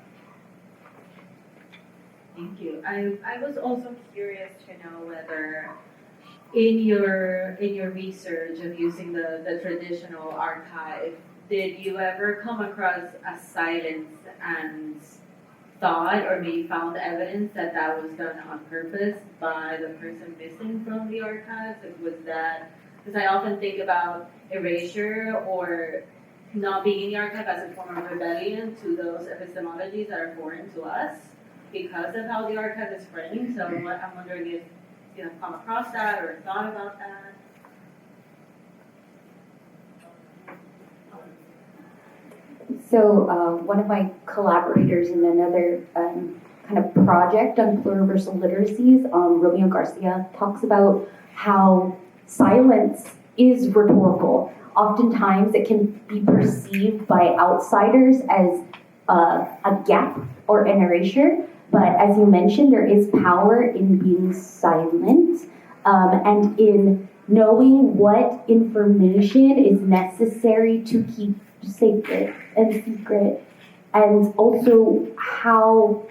Thank you. I was also curious to know whether in your research of using the traditional archive, did you ever come across a silence and thought or maybe found evidence that that was done on purpose by the person missing from the archives? Was that, because I often think about erasure or not being in the archive as a form of rebellion to those epistemologies that are foreign to us because of how the archive is framed. So I'm wondering if you have come across that or thought about that.
So one of my collaborators in another kind of project on pluriversal literacies, Romeo Garcia, talks about how silence is rhetorical. Oftentimes it can be perceived by outsiders as a gap or an erasure, but as you mentioned, there is power in being silent and in knowing what information is necessary to keep sacred and secret, and also how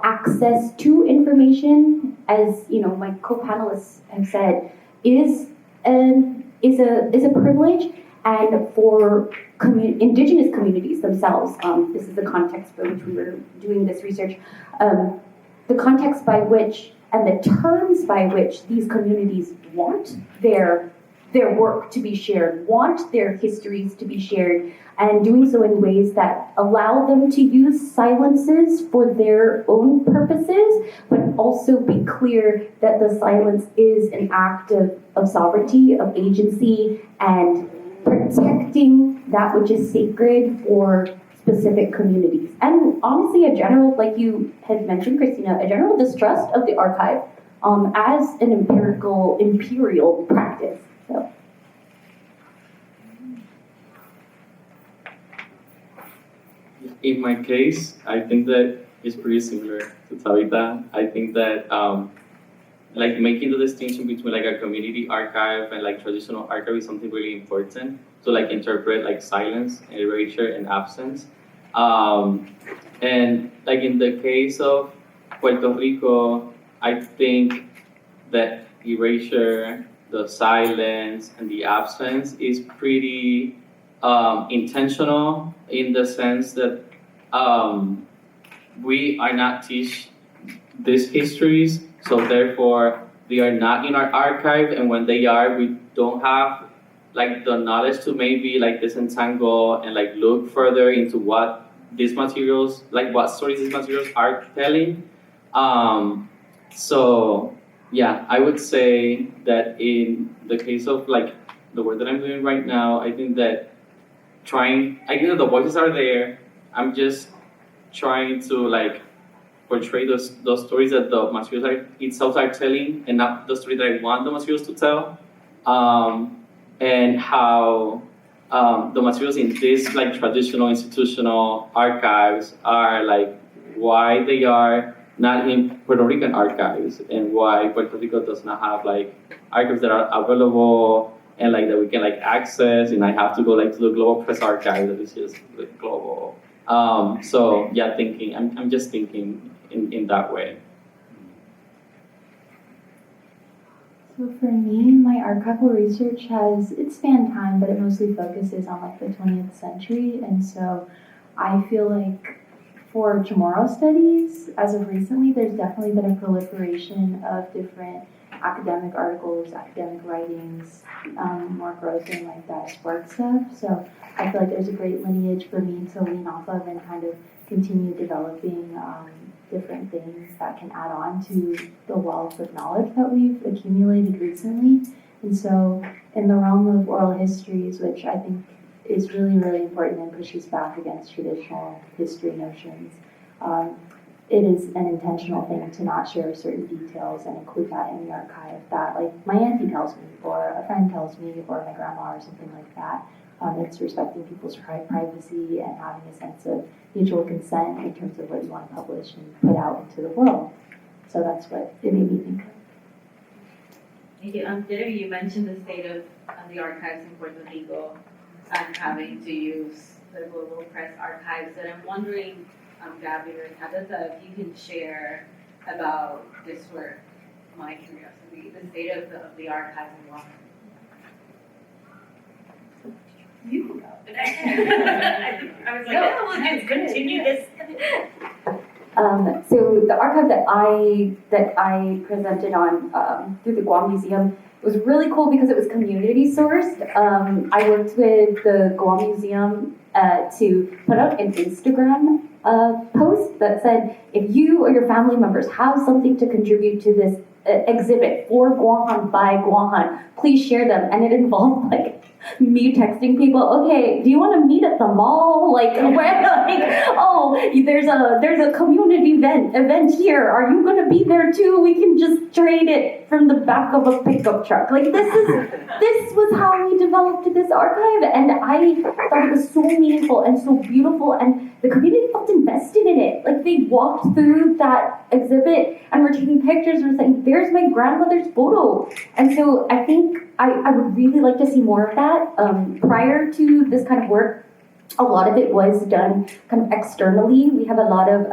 access to information, as you know, my co-panelists have said, is a privilege, and for indigenous communities themselves. This is the context for which we were doing this research. The context by which and the terms by which these communities want their work to be shared, want their histories to be shared, and doing so in ways that allow them to use silences for their own purposes, but also be clear that the silence is an act of sovereignty, of agency, and protecting that which is sacred for specific communities. And honestly, a general, like you had mentioned, Christina, a general distrust of the archive as an imperial practice. So.
In my case, I think that it's pretty similar to Tabitha. I think that like making the distinction between like a community archive and like traditional archive is something really important to like interpret like silence and erasure and absence. And like in the case of Puerto Rico, I think that erasure, the silence, and the absence is pretty intentional in the sense that we are not teach these histories, so therefore they are not in our archive, and when they are, we don't have like the knowledge to maybe like disentangle and like look further into what these materials, like what stories these materials are telling. So yeah, I would say that in the case of like the work that I'm doing right now, I think that I think that the voices are there. I'm just trying to like portray those stories that the materials itself are telling, and not the story that I want the materials to tell. And how the materials in these like traditional institutional archives are like why they are not in Puerto Rican archives, and why Puerto Rico does not have like archives that are available and like that we can like access, and I have to go like to the Global Press Archive that is just like global. So yeah, I'm just thinking in that way.
So for me, my archival research it spanned time, but it mostly focuses on like the 20th century. And so I feel like for Chamorro studies, as of recently, there's definitely been a proliferation of different academic articles, academic writings, more growth in like that work stuff. So I feel like there's a great lineage for me to lean off of and kind of continue developing different things that can add on to the wealth of knowledge that we've accumulated recently. And so in the realm of oral histories, which I think is really, really important and pushes back against traditional history notions, it is an intentional thing to not share certain details and include that in the archive that like my auntie tells me or a friend tells me or my grandma or something like that. It's respecting people's privacy and having a sense of mutual consent in terms of what you want to publish and put out into the world. So that's what it made me think of.
Thank you. Dinner, you mentioned the state of the archives in Puerto Rico and having to use the Global Press archives. And I'm wondering, Gabby or Tabitha, if you can share about this work, my curiosity, the state of the archives in Washington.
You can go. I was like, oh, we'll just continue this.
So the archive that I presented on through the Guam Museum was really cool because it was community sourced. I worked with the Guam Museum to put up an Instagram post that said, if you or your family members have something to contribute to this exhibit for Guam by Guam, please share them. And it involved like me texting people, okay, do you want to meet at the mall? Like, where, like, oh, there's a community event here. Are you gonna be there too? We can just trade it from the back of a pickup truck. Like, this was how we developed this archive, and I thought it was so meaningful and so beautiful, and the community felt invested in it. Like, they walked through that exhibit and were taking pictures and saying, there's my grandmother's photo. And so I think I would really like to see more of that. Prior to this kind of work, a lot of it was done kind of externally. We have a lot of,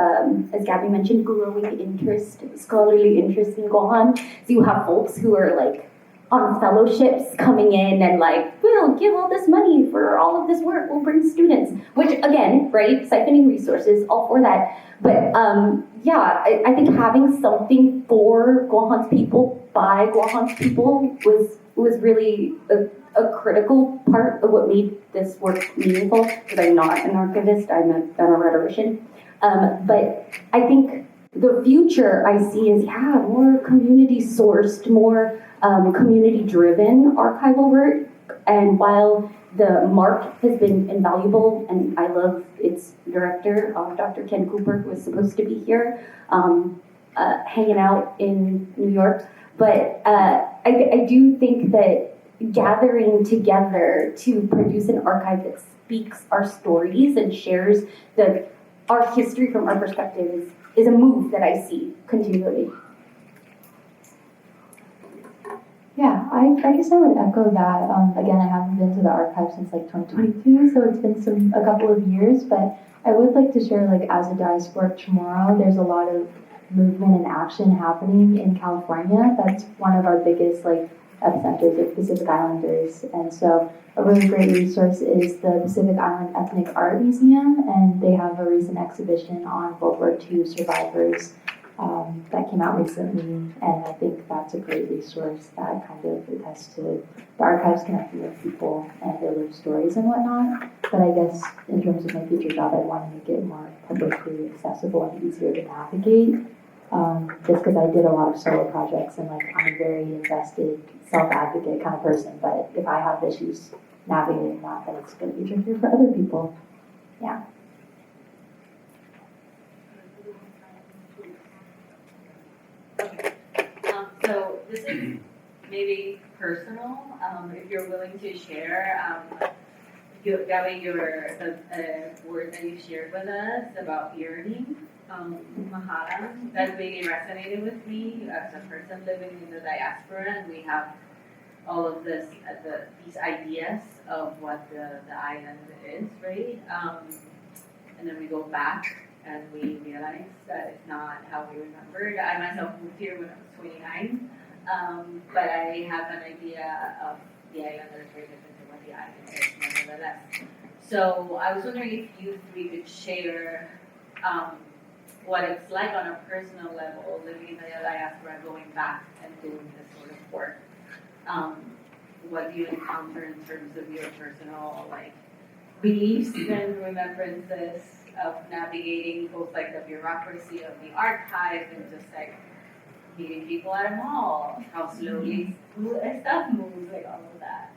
as Gabby mentioned, growing interest, scholarly interest in Gohan. So you have folks who are like on fellowships coming in and like, we'll give all this money for all of this work, we'll bring students, which again, right, siphoning resources, all for that. But yeah, I think having something for Gohan's people by Gohan's people was really a critical part of what made this work meaningful, because I'm not an archivist, I'm a rhetorician. But I think the future I see is, yeah, more community-sourced, more community-driven archival work. And while the MARC has been invaluable, and I love its director, Dr. Ken Cooper, who was supposed to be here, hanging out in New York. But I do think that gathering together to produce an archive that speaks our stories and shares our history from our perspective is a move that I see continually.
Yeah, I guess I would echo that. Again, I haven't been to the archive since like 2022, so it's been a couple of years, but I would like to share, like, as a diasporic Chamorro, there's a lot of movement and action happening in California. That's one of our biggest, like, epicenters of Pacific Islanders. And so a really great resource is the Pacific Island Ethnic Art Museum, and they have a recent exhibition on World War II survivors that came out recently, and I think that's a great resource that kind of attests to the archives connecting with people and their lived stories and whatnot. But I guess in terms of my future job, I want to make it more publicly accessible and easier to navigate. Just because I did a lot of solo projects and, like, I'm a very invested self-advocate kind of person, but if I have issues navigating that, then it's going to be trickier for other people. Yeah.
So this is maybe personal, if you're willing to share, Gabby, the word that you shared with us about yearning, Mahala, that really resonated with me as a person living in the diaspora, and we have all of this, these ideas of what the island is, right? And then we go back and we realize that it's not how we remembered. I myself moved here when I was 29, but I have an idea of the island that is very different than what the island is, nevertheless. So I was wondering if you three could share what it's like on a personal level, living in the diaspora, going back and doing this sort of work. What do you encounter in terms of your personal, like, beliefs and remembrances of navigating both, like, the bureaucracy of the archive and just, like, meeting people at a mall, how slowly stuff moves, like, all of that.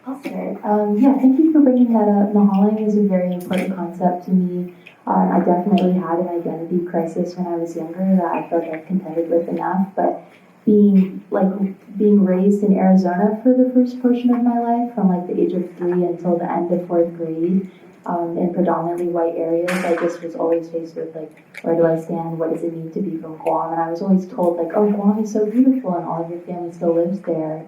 I'll start. Yeah, thank you for bringing that up. Mahaling is a very important concept to me. I definitely had an identity crisis when I was younger that I felt like contented with enough, but being raised in Arizona for the first portion of my life, from like the age of 3 until the end of 4th grade, in predominantly white areas, I just was always faced with like, where do I stand? What does it mean to be from Guam? And I was always told like, oh, Guam is so beautiful and all of your family still lives there.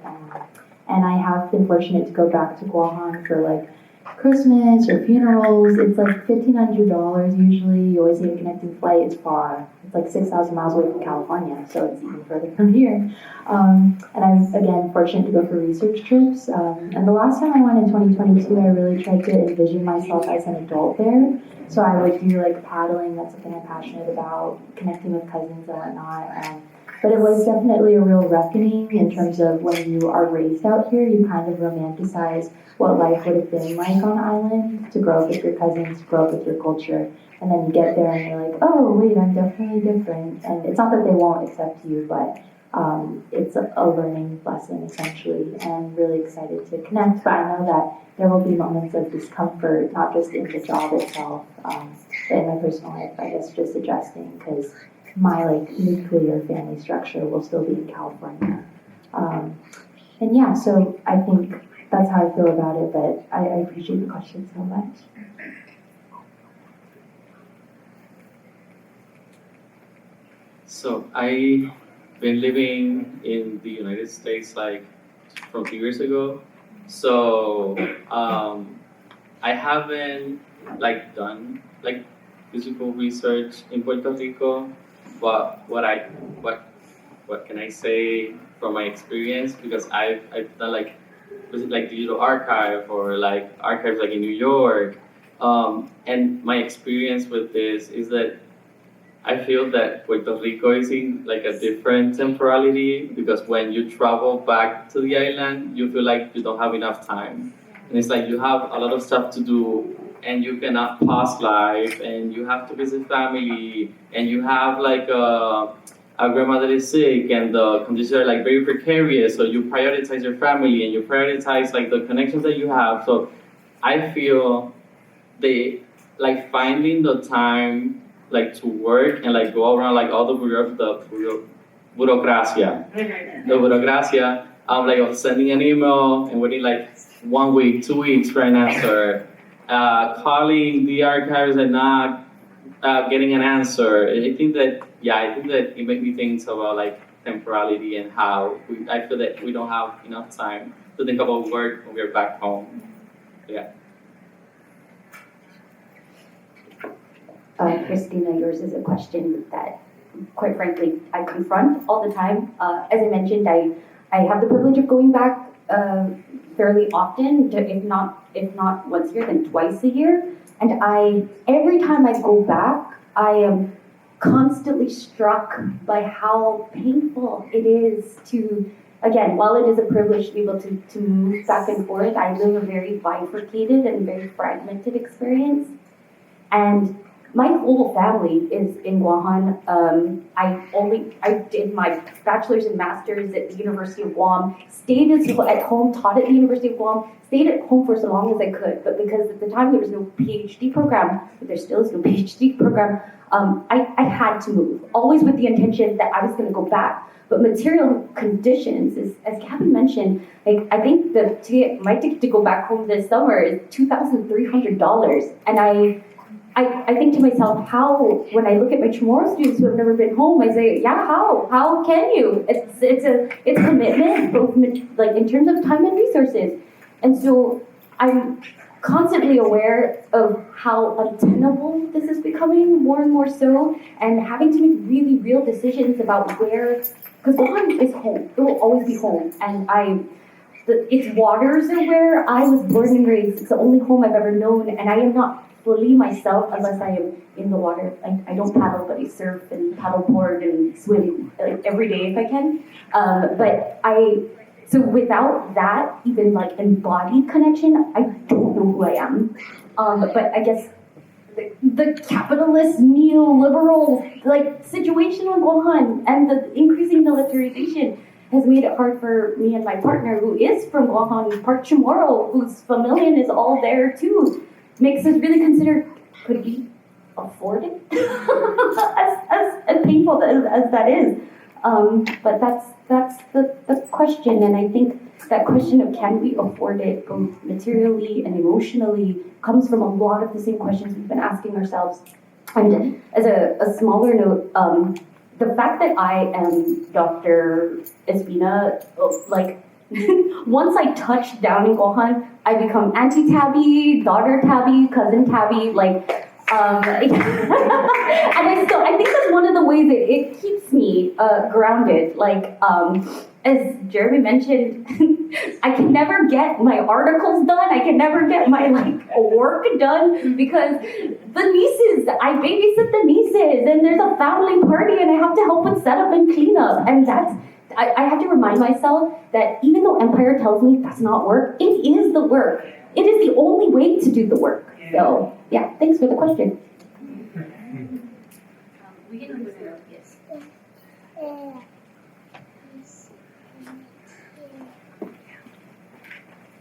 And I have been fortunate to go back to Guam for like Christmas or funerals. It's like $1,500 usually. You always need a connecting flight. It's far. It's like 6,000 miles away from California, so it's even further from here. And I'm, again, fortunate to go for research trips. And the last time I went in 2022, I really tried to envision myself as an adult there. So I would do like paddling, that's something I'm passionate about, connecting with cousins and whatnot. But it was definitely a real reckoning in terms of when you are raised out here, you kind of romanticize what life would have been like on the island, to grow up with your cousins, grow up with your culture, and then you get there and you're like, oh, wait, I'm definitely different. And it's not that they won't accept you, but it's a learning lesson essentially, and I'm really excited to connect. But I know that there will be moments of discomfort, not just in the job itself, but in my personal life, I guess just adjusting, because my like nuclear family structure will still be in California. And yeah, so I think that's how I feel about it, but I appreciate the question so much.
So I've been living in the United States like from 2 years ago. So I haven't like done like physical research in Puerto Rico. But what can I say from my experience? Because I've done like digital archive or like archives like in New York. And my experience with this is that I feel that Puerto Rico is in like a different temporality, because when you travel back to the island, you feel like you don't have enough time. And it's like you have a lot of stuff to do and you cannot pause life and you have to visit family and you have like a grandma that is sick and the conditions are like very precarious, so you prioritize your family and you prioritize like the connections that you have. So I feel they like finding the time like to work and like go around like all the burocracia, like of sending an email and waiting like 1 week, 2 weeks for an answer, calling the archives and not getting an answer. I think that it makes me think about like temporality and how I feel that we don't have enough time to think about work when we're back home. Yeah.
Christina, yours is a question that, quite frankly, I confront all the time. As I mentioned, I have the privilege of going back fairly often, if not once a year, then twice a year. And every time I go back, I am constantly struck by how painful it is to, again, while it is a privilege to be able to move back and forth, I live a very bifurcated and very fragmented experience. And my whole family is in Guam. I did my bachelor's and master's at the University of Guam, stayed at home, taught at the University of Guam, stayed at home for so long as I could, but because at the time there was no PhD program, but there still is no PhD program, I had to move, always with the intention that I was going to go back. But material conditions, as Gavin mentioned, like I think my ticket to go back home this summer is $2,300, and I think to myself, how, when I look at my Chamorro students who have never been home, I say, yeah, how can you? It's commitment, both like in terms of time and resources. And so I'm constantly aware of how untenable this is becoming more and more so, and having to make really real decisions about where, because Guam is home, it will always be home, and its waters are where I was born and raised. It's the only home I've ever known, and I am not fully myself unless I am in the water. I don't paddle, but I surf and paddleboard and swim like every day if I can. So without that even like embodied connection, I don't know who I am. But I guess the capitalist neoliberal like situation on Guam and the increasing militarization has made it hard for me and my partner, who is from Guam, part Chamorro, whose familia is all there too, makes us really consider, could we afford it, as painful as that is. But that's the question, and I think that question of can we afford it both materially and emotionally comes from a lot of the same questions we've been asking ourselves. And as a smaller note, the fact that I am Dr. Espina, like, once I touch down in Gohan, I become Auntie Tabby, daughter Tabby, cousin Tabby, like, and I think that's one of the ways it keeps me grounded. Like, as Jeremy mentioned, I can never get my articles done. I can never get my work done because the nieces, I babysit the nieces, and there's a family party, and I have to help with setup and cleanup, and that's. I have to remind myself that even though Empire tells me that's not work, it is the work. It is the only way to do the work. So, yeah, thanks for the question.
We can look at it, yes.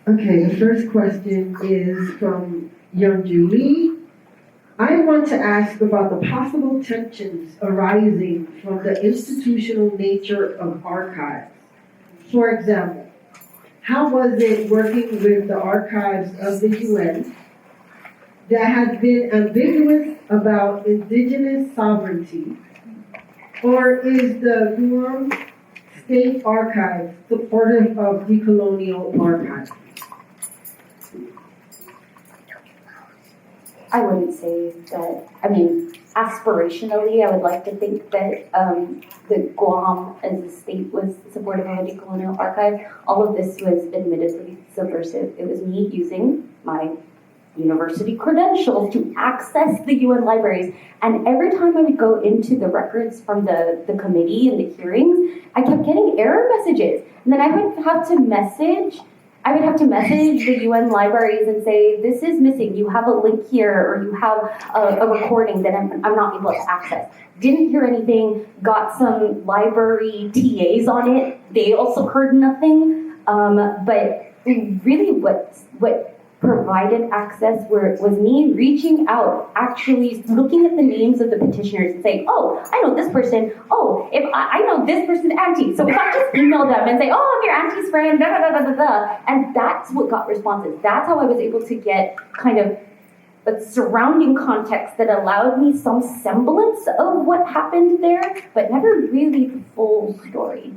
Okay, the first question is from young Julie. I want to ask about the possible tensions arising from the institutional nature of archives. For example, how was it working with the archives of the UN that has been ambiguous about indigenous sovereignty? Or is the Guam State Archive supportive of decolonial archives?
I wouldn't say that, I mean, aspirationally, I would like to think that the Guam as a state was supportive of a decolonial archive. All of this was admittedly subversive. It was me using my university credentials to access the UN libraries. And every time I would go into the records from the committee and the hearings, I kept getting error messages. And then I would have to message the UN libraries and say, this is missing, you have a link here, or you have a recording that I'm not able to access. Didn't hear anything, got some library TAs on it, they also heard nothing. But really what provided access was me reaching out, actually looking at the names of the petitioners and saying, oh, I know this person. Oh, if I know this person's auntie. So if I just email them and say, oh, I'm your auntie's friend, da da da da da da, and that's what got responses. That's how I was able to get kind of a surrounding context that allowed me some semblance of what happened there, but never really the full story.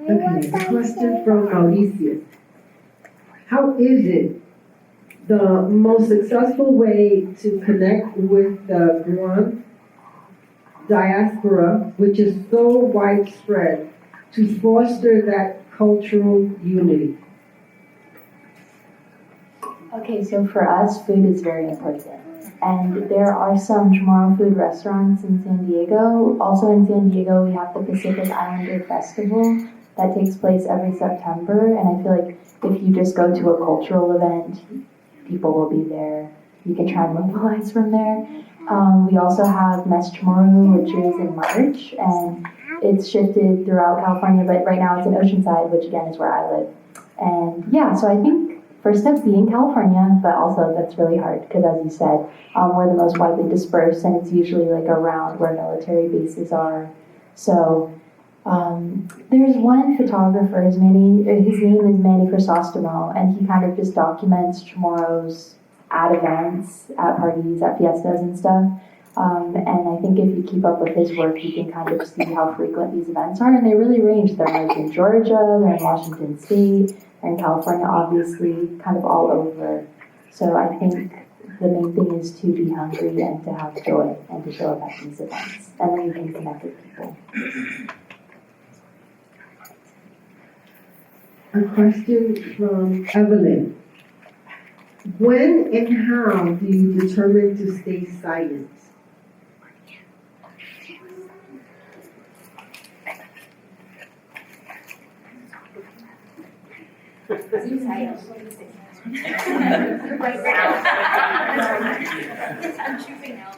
Okay, a question from Mauritius. How is it the most successful way to connect with the Guam diaspora, which is so widespread, to foster that cultural unity?
Okay, so for us, food is very important. And there are some Chamorro food restaurants in San Diego. Also in San Diego, we have the Pacific Islander Festival that takes place every September. And I feel like if you just go to a cultural event, people will be there. You can try and mobilize from there. We also have Mes Chamorro, which is in March, and it's shifted throughout California, but right now it's in Oceanside, which again is where I live. And yeah, so I think first step being California, but also that's really hard because, as you said, we're the most widely dispersed, and it's usually like around where military bases are. So there's one photographer, his name is Manny Crisostomo, and he kind of just documents Chamorros at events, at parties, at fiestas and stuff. And I think if you keep up with his work, you can kind of see how frequent these events are, and they really range. They're like in Georgia, they're in Washington State, they're in California, obviously, kind of all over. So I think the main thing is to be hungry and to have joy and to show up at these events, and then you can connect with people.
A question from Evelyn. When and how do you determine to stay silent?
Right now. I'm choosing now.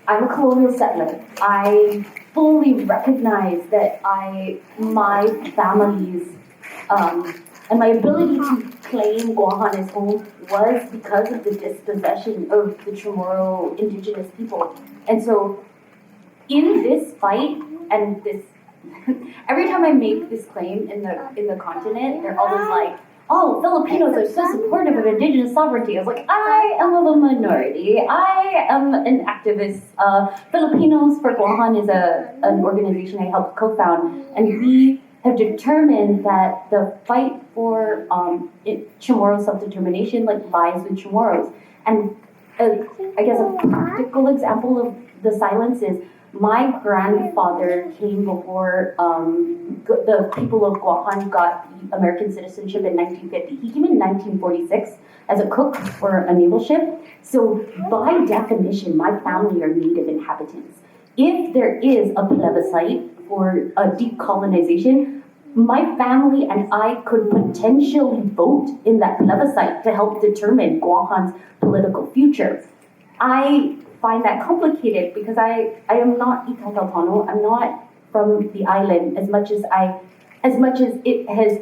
I'm a colonial settler. I fully recognize that my family's, and my ability to claim Guahan as home was because of the dispossession of the Chamorro indigenous people. And so in this fight and this, every time I make this claim in the continent, they're always like, oh, Filipinos are so supportive of indigenous sovereignty. I was like, I am of a minority. I am an activist. Filipinos for Guahan is an organization I helped co-found, and we have determined that the fight for Chamorro self-determination lies with Chamorros. And I guess a practical example of the silence is my grandfather came before the people of Guahan got American citizenship in 1950. He came in 1946 as a cook for a naval ship. So by definition, my family are native inhabitants. If there is a plebiscite for a decolonization, my family and I could potentially vote in that plebiscite to help determine Guahan's political future. I find that complicated because I am not Itataltano. I'm not from the island as much as it has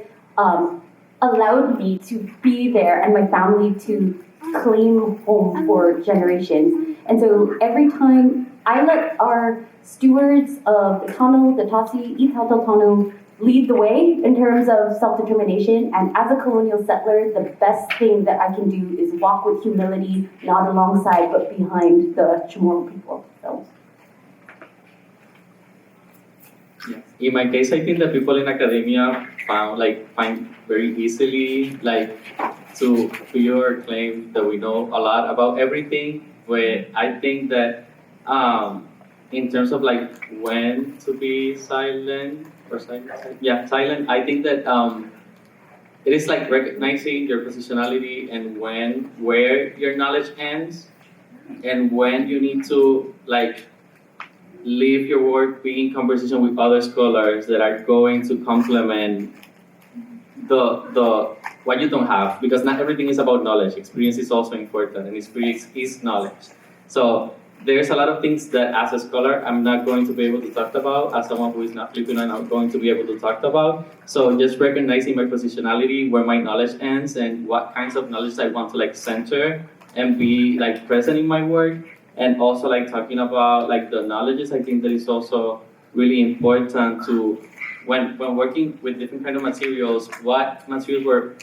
allowed me to be there and my family to claim home for generations. And so every time I let our stewards of the Tano, the Tasi, Itataltano lead the way in terms of self-determination, and as a colonial settler, the best thing that I can do is walk with humility, not alongside but behind the Chamorro people. So.
In my case, I think that people in academia find very easily to your claim that we know a lot about everything. Where I think that in terms of when to be silent. Silent. I think that it is recognizing your positionality and where your knowledge ends, and when you need to leave your work, be in conversation with other scholars that are going to complement the what you don't have, because not everything is about knowledge. Experience is also important, and experience is knowledge. So there's a lot of things that as a scholar I'm not going to be able to talk about. As someone who is not Filipino, I'm not going to be able to talk about. So just recognizing my positionality, where my knowledge ends, and what kinds of knowledge I want to center and be present in my work, and also talking about the knowledges. I think that is also really important to when working with different kind of materials, what materials were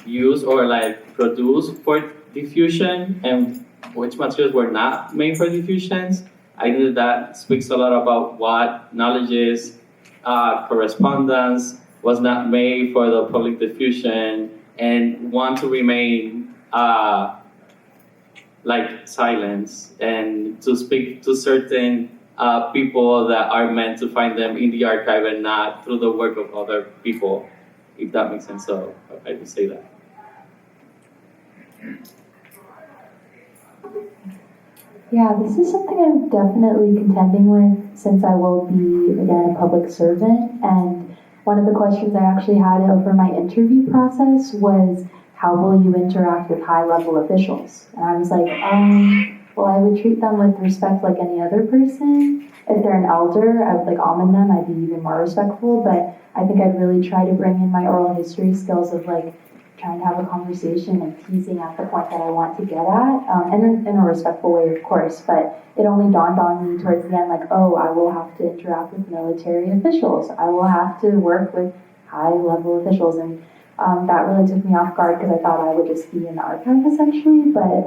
used or produced for diffusion, and which materials were not made for diffusions. I think that speaks a lot about what knowledges, correspondence was not made for the public diffusion, and want to remain silence, and to speak to certain people that are meant to find them in the archive and not through the work of other people, if that makes sense. So I would say that.
Yeah, this is something I'm definitely contending with, since I will be, again, a public servant. And one of the questions I actually had over my interview process was, how will you interact with high-level officials? And I was like, well, I would treat them with respect like any other person. If they're an elder, I would almond them, I'd be even more respectful. But I think I'd really try to bring in my oral history skills of trying to have a conversation and teasing at the point that I want to get at, and in a respectful way, of course. But it only dawned on me towards the end, oh, I will have to interact with military officials. I will have to work with high-level officials, and that really took me off guard, because I thought I would just be in the archive essentially. But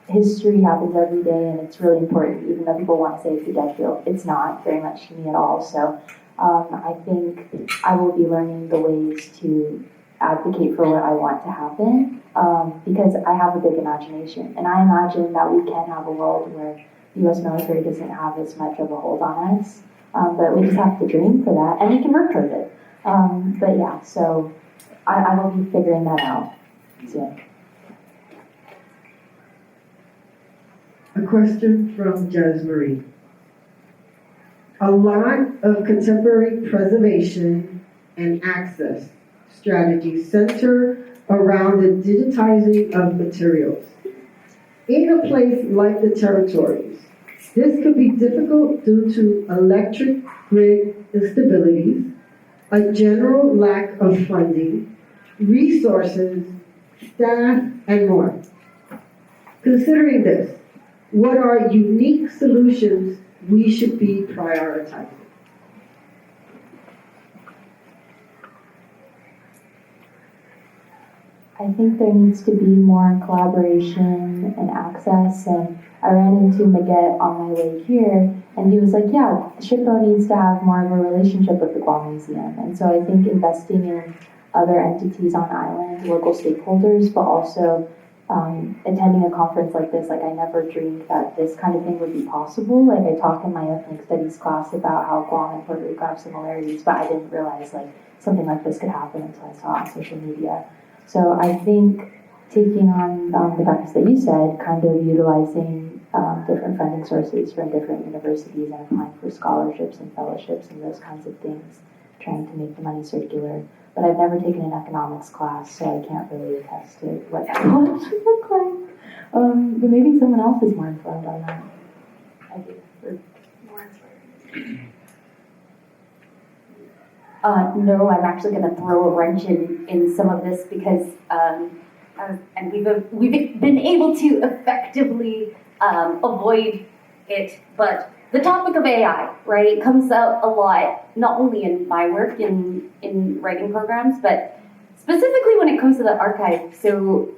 history happens every day, and it's really important, even though people want to say it's a dead field. It's not very much to me at all. So I think I will be learning the ways to advocate for what I want to happen, because I have a big imagination, and I imagine that we can have a world where the U.S. military doesn't have as much of a hold on us, but we just have to dream for that, and we can work towards it. But yeah, so I will be figuring that out soon.
A question from Jazz Marie. A lot of contemporary preservation and access strategies center around the digitizing of materials. In a place like the territories, This could be difficult due to electric grid instabilities, a general lack of funding, resources, staff, and more. Considering this, what are unique solutions we should be prioritizing?
I think there needs to be more collaboration and access, and I ran into Maget on my way here, and he was like, yeah, SHPO needs to have more of a relationship with the Guam Museum. And so I think investing in other entities on island, local stakeholders, but also attending a conference like this, like I never dreamed that this kind of thing would be possible. Like I talk in my ethnic studies class about how Guam and Puerto Rico have similarities, but I didn't realize like something like this could happen until I saw it on social media. So I think taking on the practice that you said, kind of utilizing different funding sources from different universities and applying for scholarships and fellowships and those kinds of things, trying to make the money circular. But I've never taken an economics class, so I can't really attest to what that would look like. But maybe someone else is more informed on that. I do. Or more inspired.
No, I'm actually going to throw a wrench in some of this because, and we've been able to effectively avoid it. But the topic of AI, right, comes up a lot, not only in my work in writing programs, but specifically when it comes to the archive. So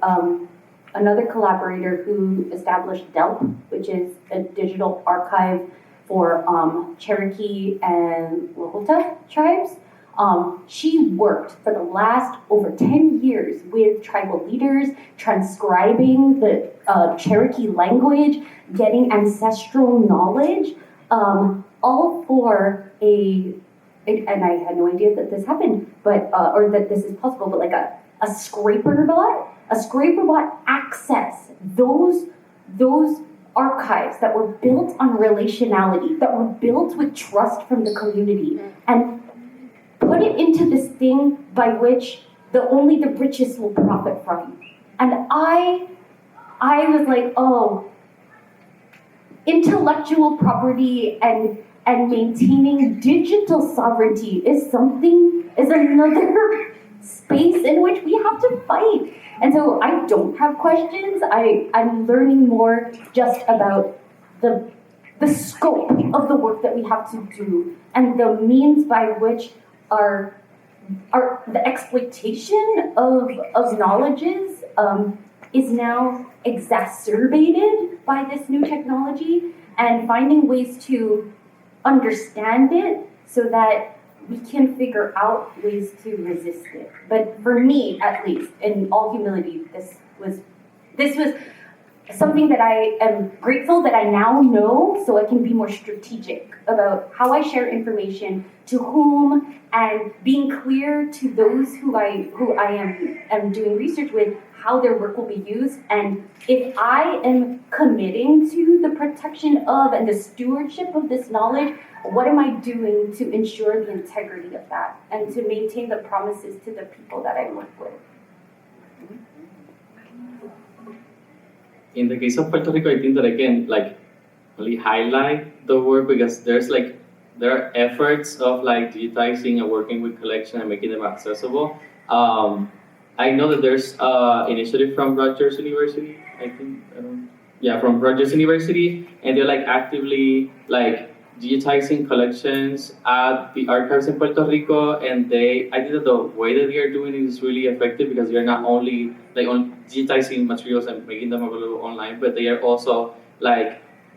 another collaborator who established DELP, which is a digital archive for Cherokee and Lakota tribes. She worked for the last over 10 years with tribal leaders, transcribing the Cherokee language, getting ancestral knowledge, all for and I had no idea that this happened, but or that this is possible, but like a scraper bot access those archives that were built on relationality, that were built with trust from the community, and put it into this thing by which only the richest will profit from. And I was like, oh, intellectual property and maintaining digital sovereignty is another space in which we have to fight. And so I don't have questions. I'm learning more just about the scope of the work that we have to do and the means by which the exploitation of knowledges is now exacerbated by this new technology, and finding ways to understand it so that we can figure out ways to resist it. But for me, at least, in all humility, this was something that I am grateful that I now know, so I can be more strategic about how I share information, to whom, and being clear to those who I am doing research with, how their work will be used. And if I am committing to the protection of and the stewardship of this knowledge, what am I doing to ensure the integrity of that and to maintain the promises to the people that I work with?
In the case of Puerto Rico, I think that I can really highlight the work because there are efforts of digitizing and working with collection and making them accessible. I know that there's initiative from Rutgers University, from Rutgers University, and they're actively digitizing collections at the archives in Puerto Rico, and I think that the way that they are doing it is really effective because they're not only digitizing materials and making them available online, but they are also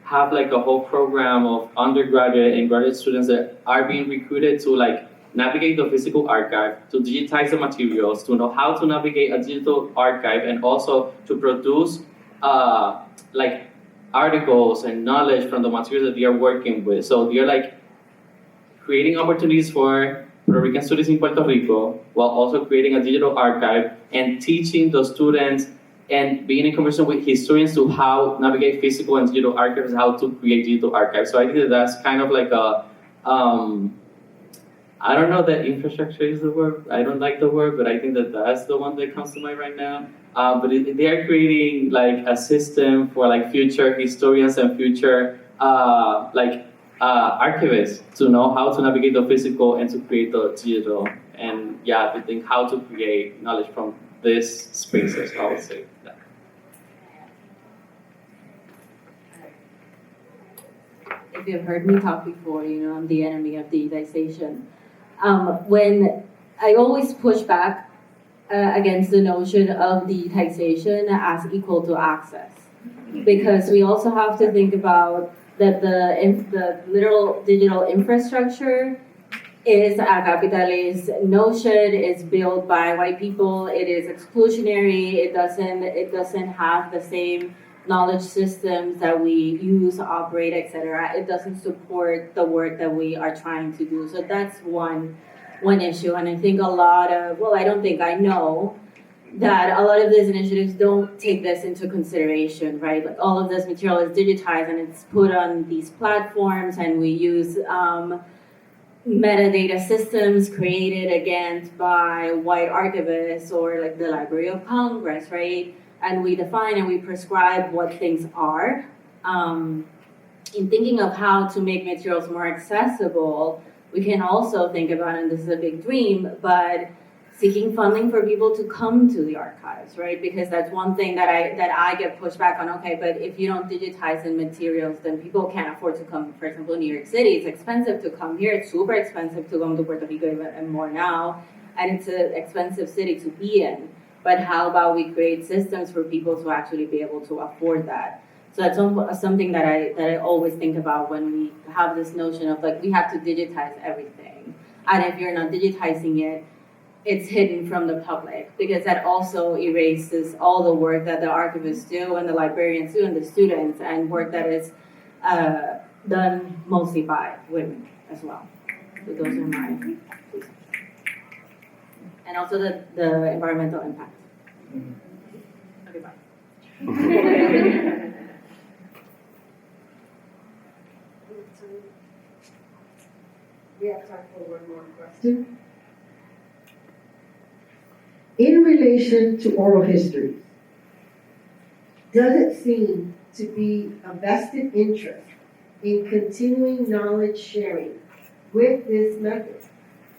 have a whole program of undergraduate and graduate students that are being recruited to navigate the physical archive, to digitize the materials, to know how to navigate a digital archive, and also to produce articles and knowledge from the materials that they are working with. So they're creating opportunities for Puerto Rican studies in Puerto Rico while also creating a digital archive and teaching the students and being in conversation with historians to how navigate physical and digital archives, how to create digital archives. So I think that's kind of I don't know that infrastructure is the word. I don't like the word, but I think that that's the one that comes to mind right now. But they are creating a system for future historians and future archivists to know how to navigate the physical and to create the digital, and yeah, to think how to create knowledge from these spaces, I would say. Yeah.
If you've heard me talk before, you know I'm the enemy of digitization. When I always push back against the notion of digitization as equal to access, because we also have to think about that the literal digital infrastructure is a capitalist notion. It's built by white people. It is exclusionary. It doesn't have the same knowledge systems that we use, operate, etc. It doesn't support the work that we are trying to do. So that's one issue. And I think I know that a lot of these initiatives don't take this into consideration, right? Like all of this material is digitized and it's put on these platforms, and we use metadata systems created again by white archivists or like the Library of Congress, right? And we define and we prescribe what things are. In thinking of how to make materials more accessible, we can also think about, and this is a big dream, but seeking funding for people to come to the archives, right? Because that's one thing that I get pushed back on. Okay, but if you don't digitize the materials, then people can't afford to come. For example, New York City, it's expensive to come here. It's super expensive to come to Puerto Rico and more now, and it's an expensive city to be in. But how about we create systems for people to actually be able to afford that? So that's something that I always think about when we have this notion of like we have to digitize everything, and if you're not digitizing it, it's hidden from the public, because that also erases all the work that the archivists do and the librarians do and the students, and work that is done mostly by women as well. So those are my two cents. And also the environmental impact. Okay, bye.
We have time for one more question. In relation to oral histories, does it seem to be a vested interest in continuing knowledge sharing with this method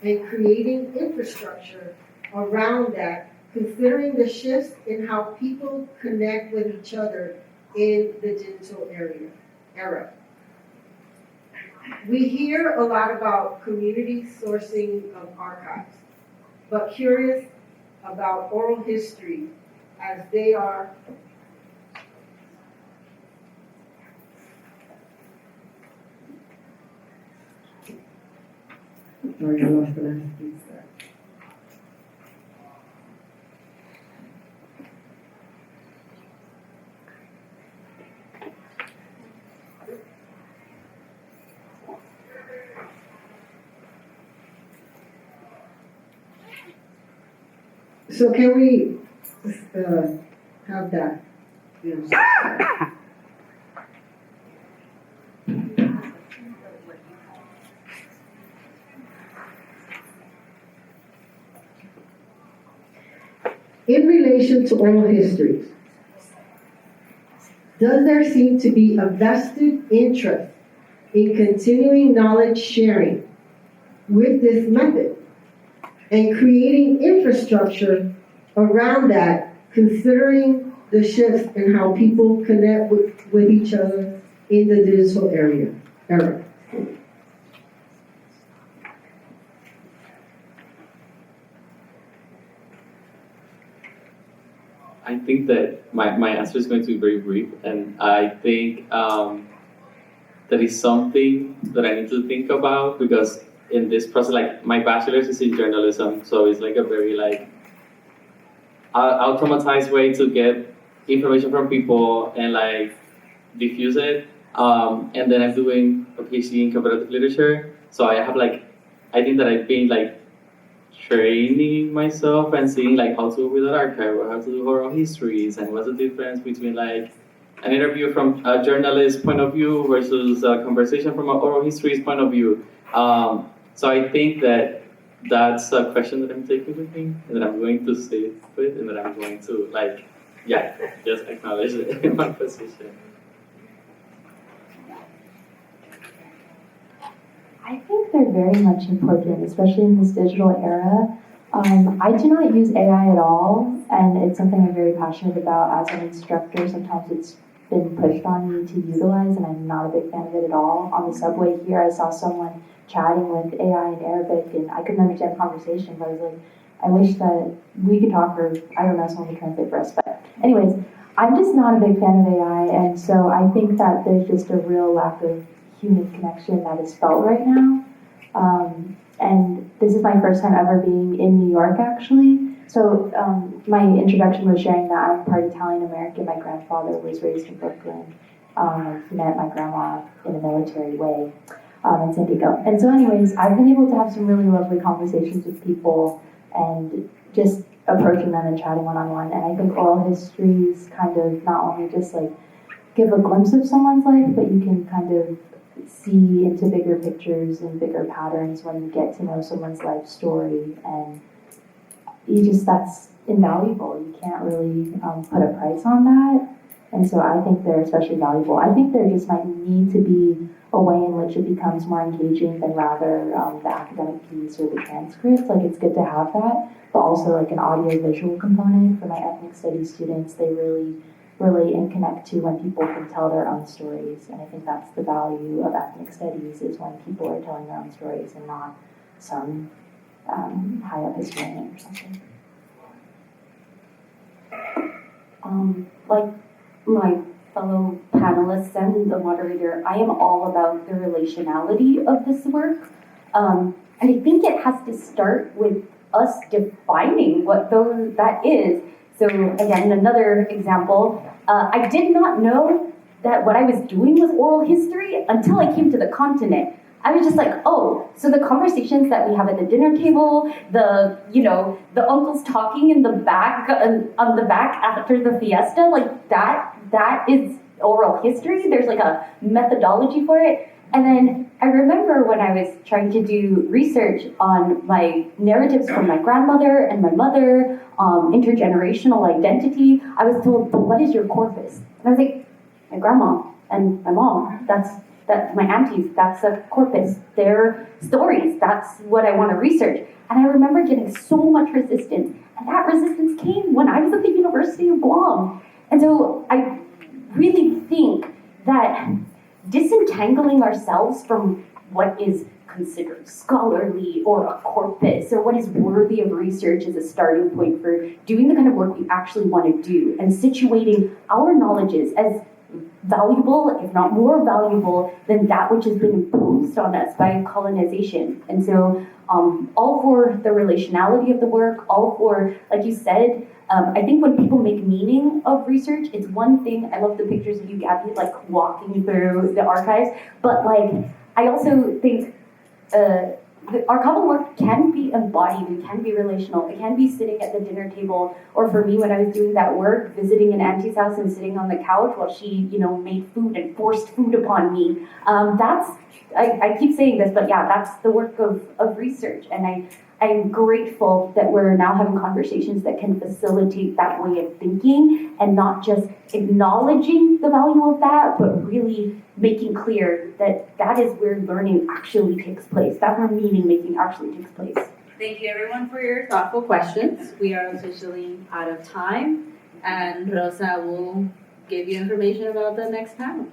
and creating infrastructure around that, considering the shifts in how people connect with each other in the digital era? We hear a lot about community sourcing of archives, but curious about oral history as they are sorry, I lost the last piece there. So can we have that? Yeah. In relation to oral histories, does there seem to be a vested interest in continuing knowledge sharing with this method and creating infrastructure around that, considering the shifts in how people connect with each other in the digital era?
I think that my answer is going to be very brief, and I think that is something that I need to think about, because in this process, like my bachelor's is in journalism, so it's like a very like automatized way to get information from people and like diffuse it. And then I'm doing a PhD in comparative literature, so I have like, I think that I've been like training myself and seeing like how to do with an archive or how to do oral histories, and what's the difference between like an interview from a journalist's point of view versus a conversation from an oral histories point of view. So I think that that's a question that I'm taking with me, and that I'm going to sit with, and that I'm going to like, yeah, just acknowledge it in my position.
I think they're very much important, especially in this digital era. I do not use AI at all, and it's something I'm very passionate about as an instructor. Sometimes it's been pushed on me to utilize, and I'm not a big fan of it at all. On the subway here, I saw someone chatting with AI in Arabic, and I couldn't understand the conversation, but I was like, I wish that we could talk, or I don't know, someone could translate for us. But anyways, I'm just not a big fan of AI, and so I think that there's just a real lack of human connection that is felt right now. And this is my first time ever being in New York, actually. So my introduction was sharing that I'm part Italian American. My grandfather was raised in Brooklyn. He met my grandma in a military way in San Diego. And so anyways, I've been able to have some really lovely conversations with people and just approaching them and chatting one-on-one. And I think oral histories kind of not only just like give a glimpse of someone's life, but you can kind of see into bigger pictures and bigger patterns when you get to know someone's life story, and that's invaluable. You can't really put a price on that, and so I think they're especially valuable. I think there just might need to be a way in which it becomes more engaging than rather the academic piece or the transcript. Like, it's good to have that, but also like an audio-visual component. For my ethnic studies students, they really relate and connect to when people can tell their own stories. And I think that's the value of ethnic studies, is when people are telling their own stories and not some high-up historian or something.
Like my fellow panelists and the moderator, I am all about the relationality of this work. And I think it has to start with us defining what that is. So again, another example, I did not know that what I was doing was oral history until I came to the continent. I was just like, oh, so the conversations that we have at the dinner table, the uncles talking in the back, on the back after the fiesta, like that is oral history. There's like a methodology for it. And then I remember when I was trying to do research on my narratives from my grandmother and my mother, intergenerational identity, I was told, but what is your corpus? And I was like, my grandma and my mom, that's my aunties, that's a corpus. Their stories, that's what I want to research. And I remember getting so much resistance. And that resistance came when I was at the University of Guam. And so I really think that disentangling ourselves from what is considered scholarly or a corpus or what is worthy of research is a starting point for doing the kind of work we actually want to do, and situating our knowledges as valuable, if not more valuable, than that which has been imposed on us by colonization. And so all for the relationality of the work, all for, like you said, I think when people make meaning of research, it's one thing. I love the pictures of you, Gabby, like walking through the archives, but like I also think the archival work can be embodied, it can be relational, it can be sitting at the dinner table, or for me when I was doing that work, visiting an auntie's house and sitting on the couch while she, made food and forced food upon me. I keep saying this, but yeah, that's the work of research, and I'm grateful that we're now having conversations that can facilitate that way of thinking and not just acknowledging the value of that, but really making clear that that is where learning actually takes place. That's where meaning making actually takes place.
Thank you everyone for your thoughtful questions. We are officially out of time, and Rosa will give you information about the next panel.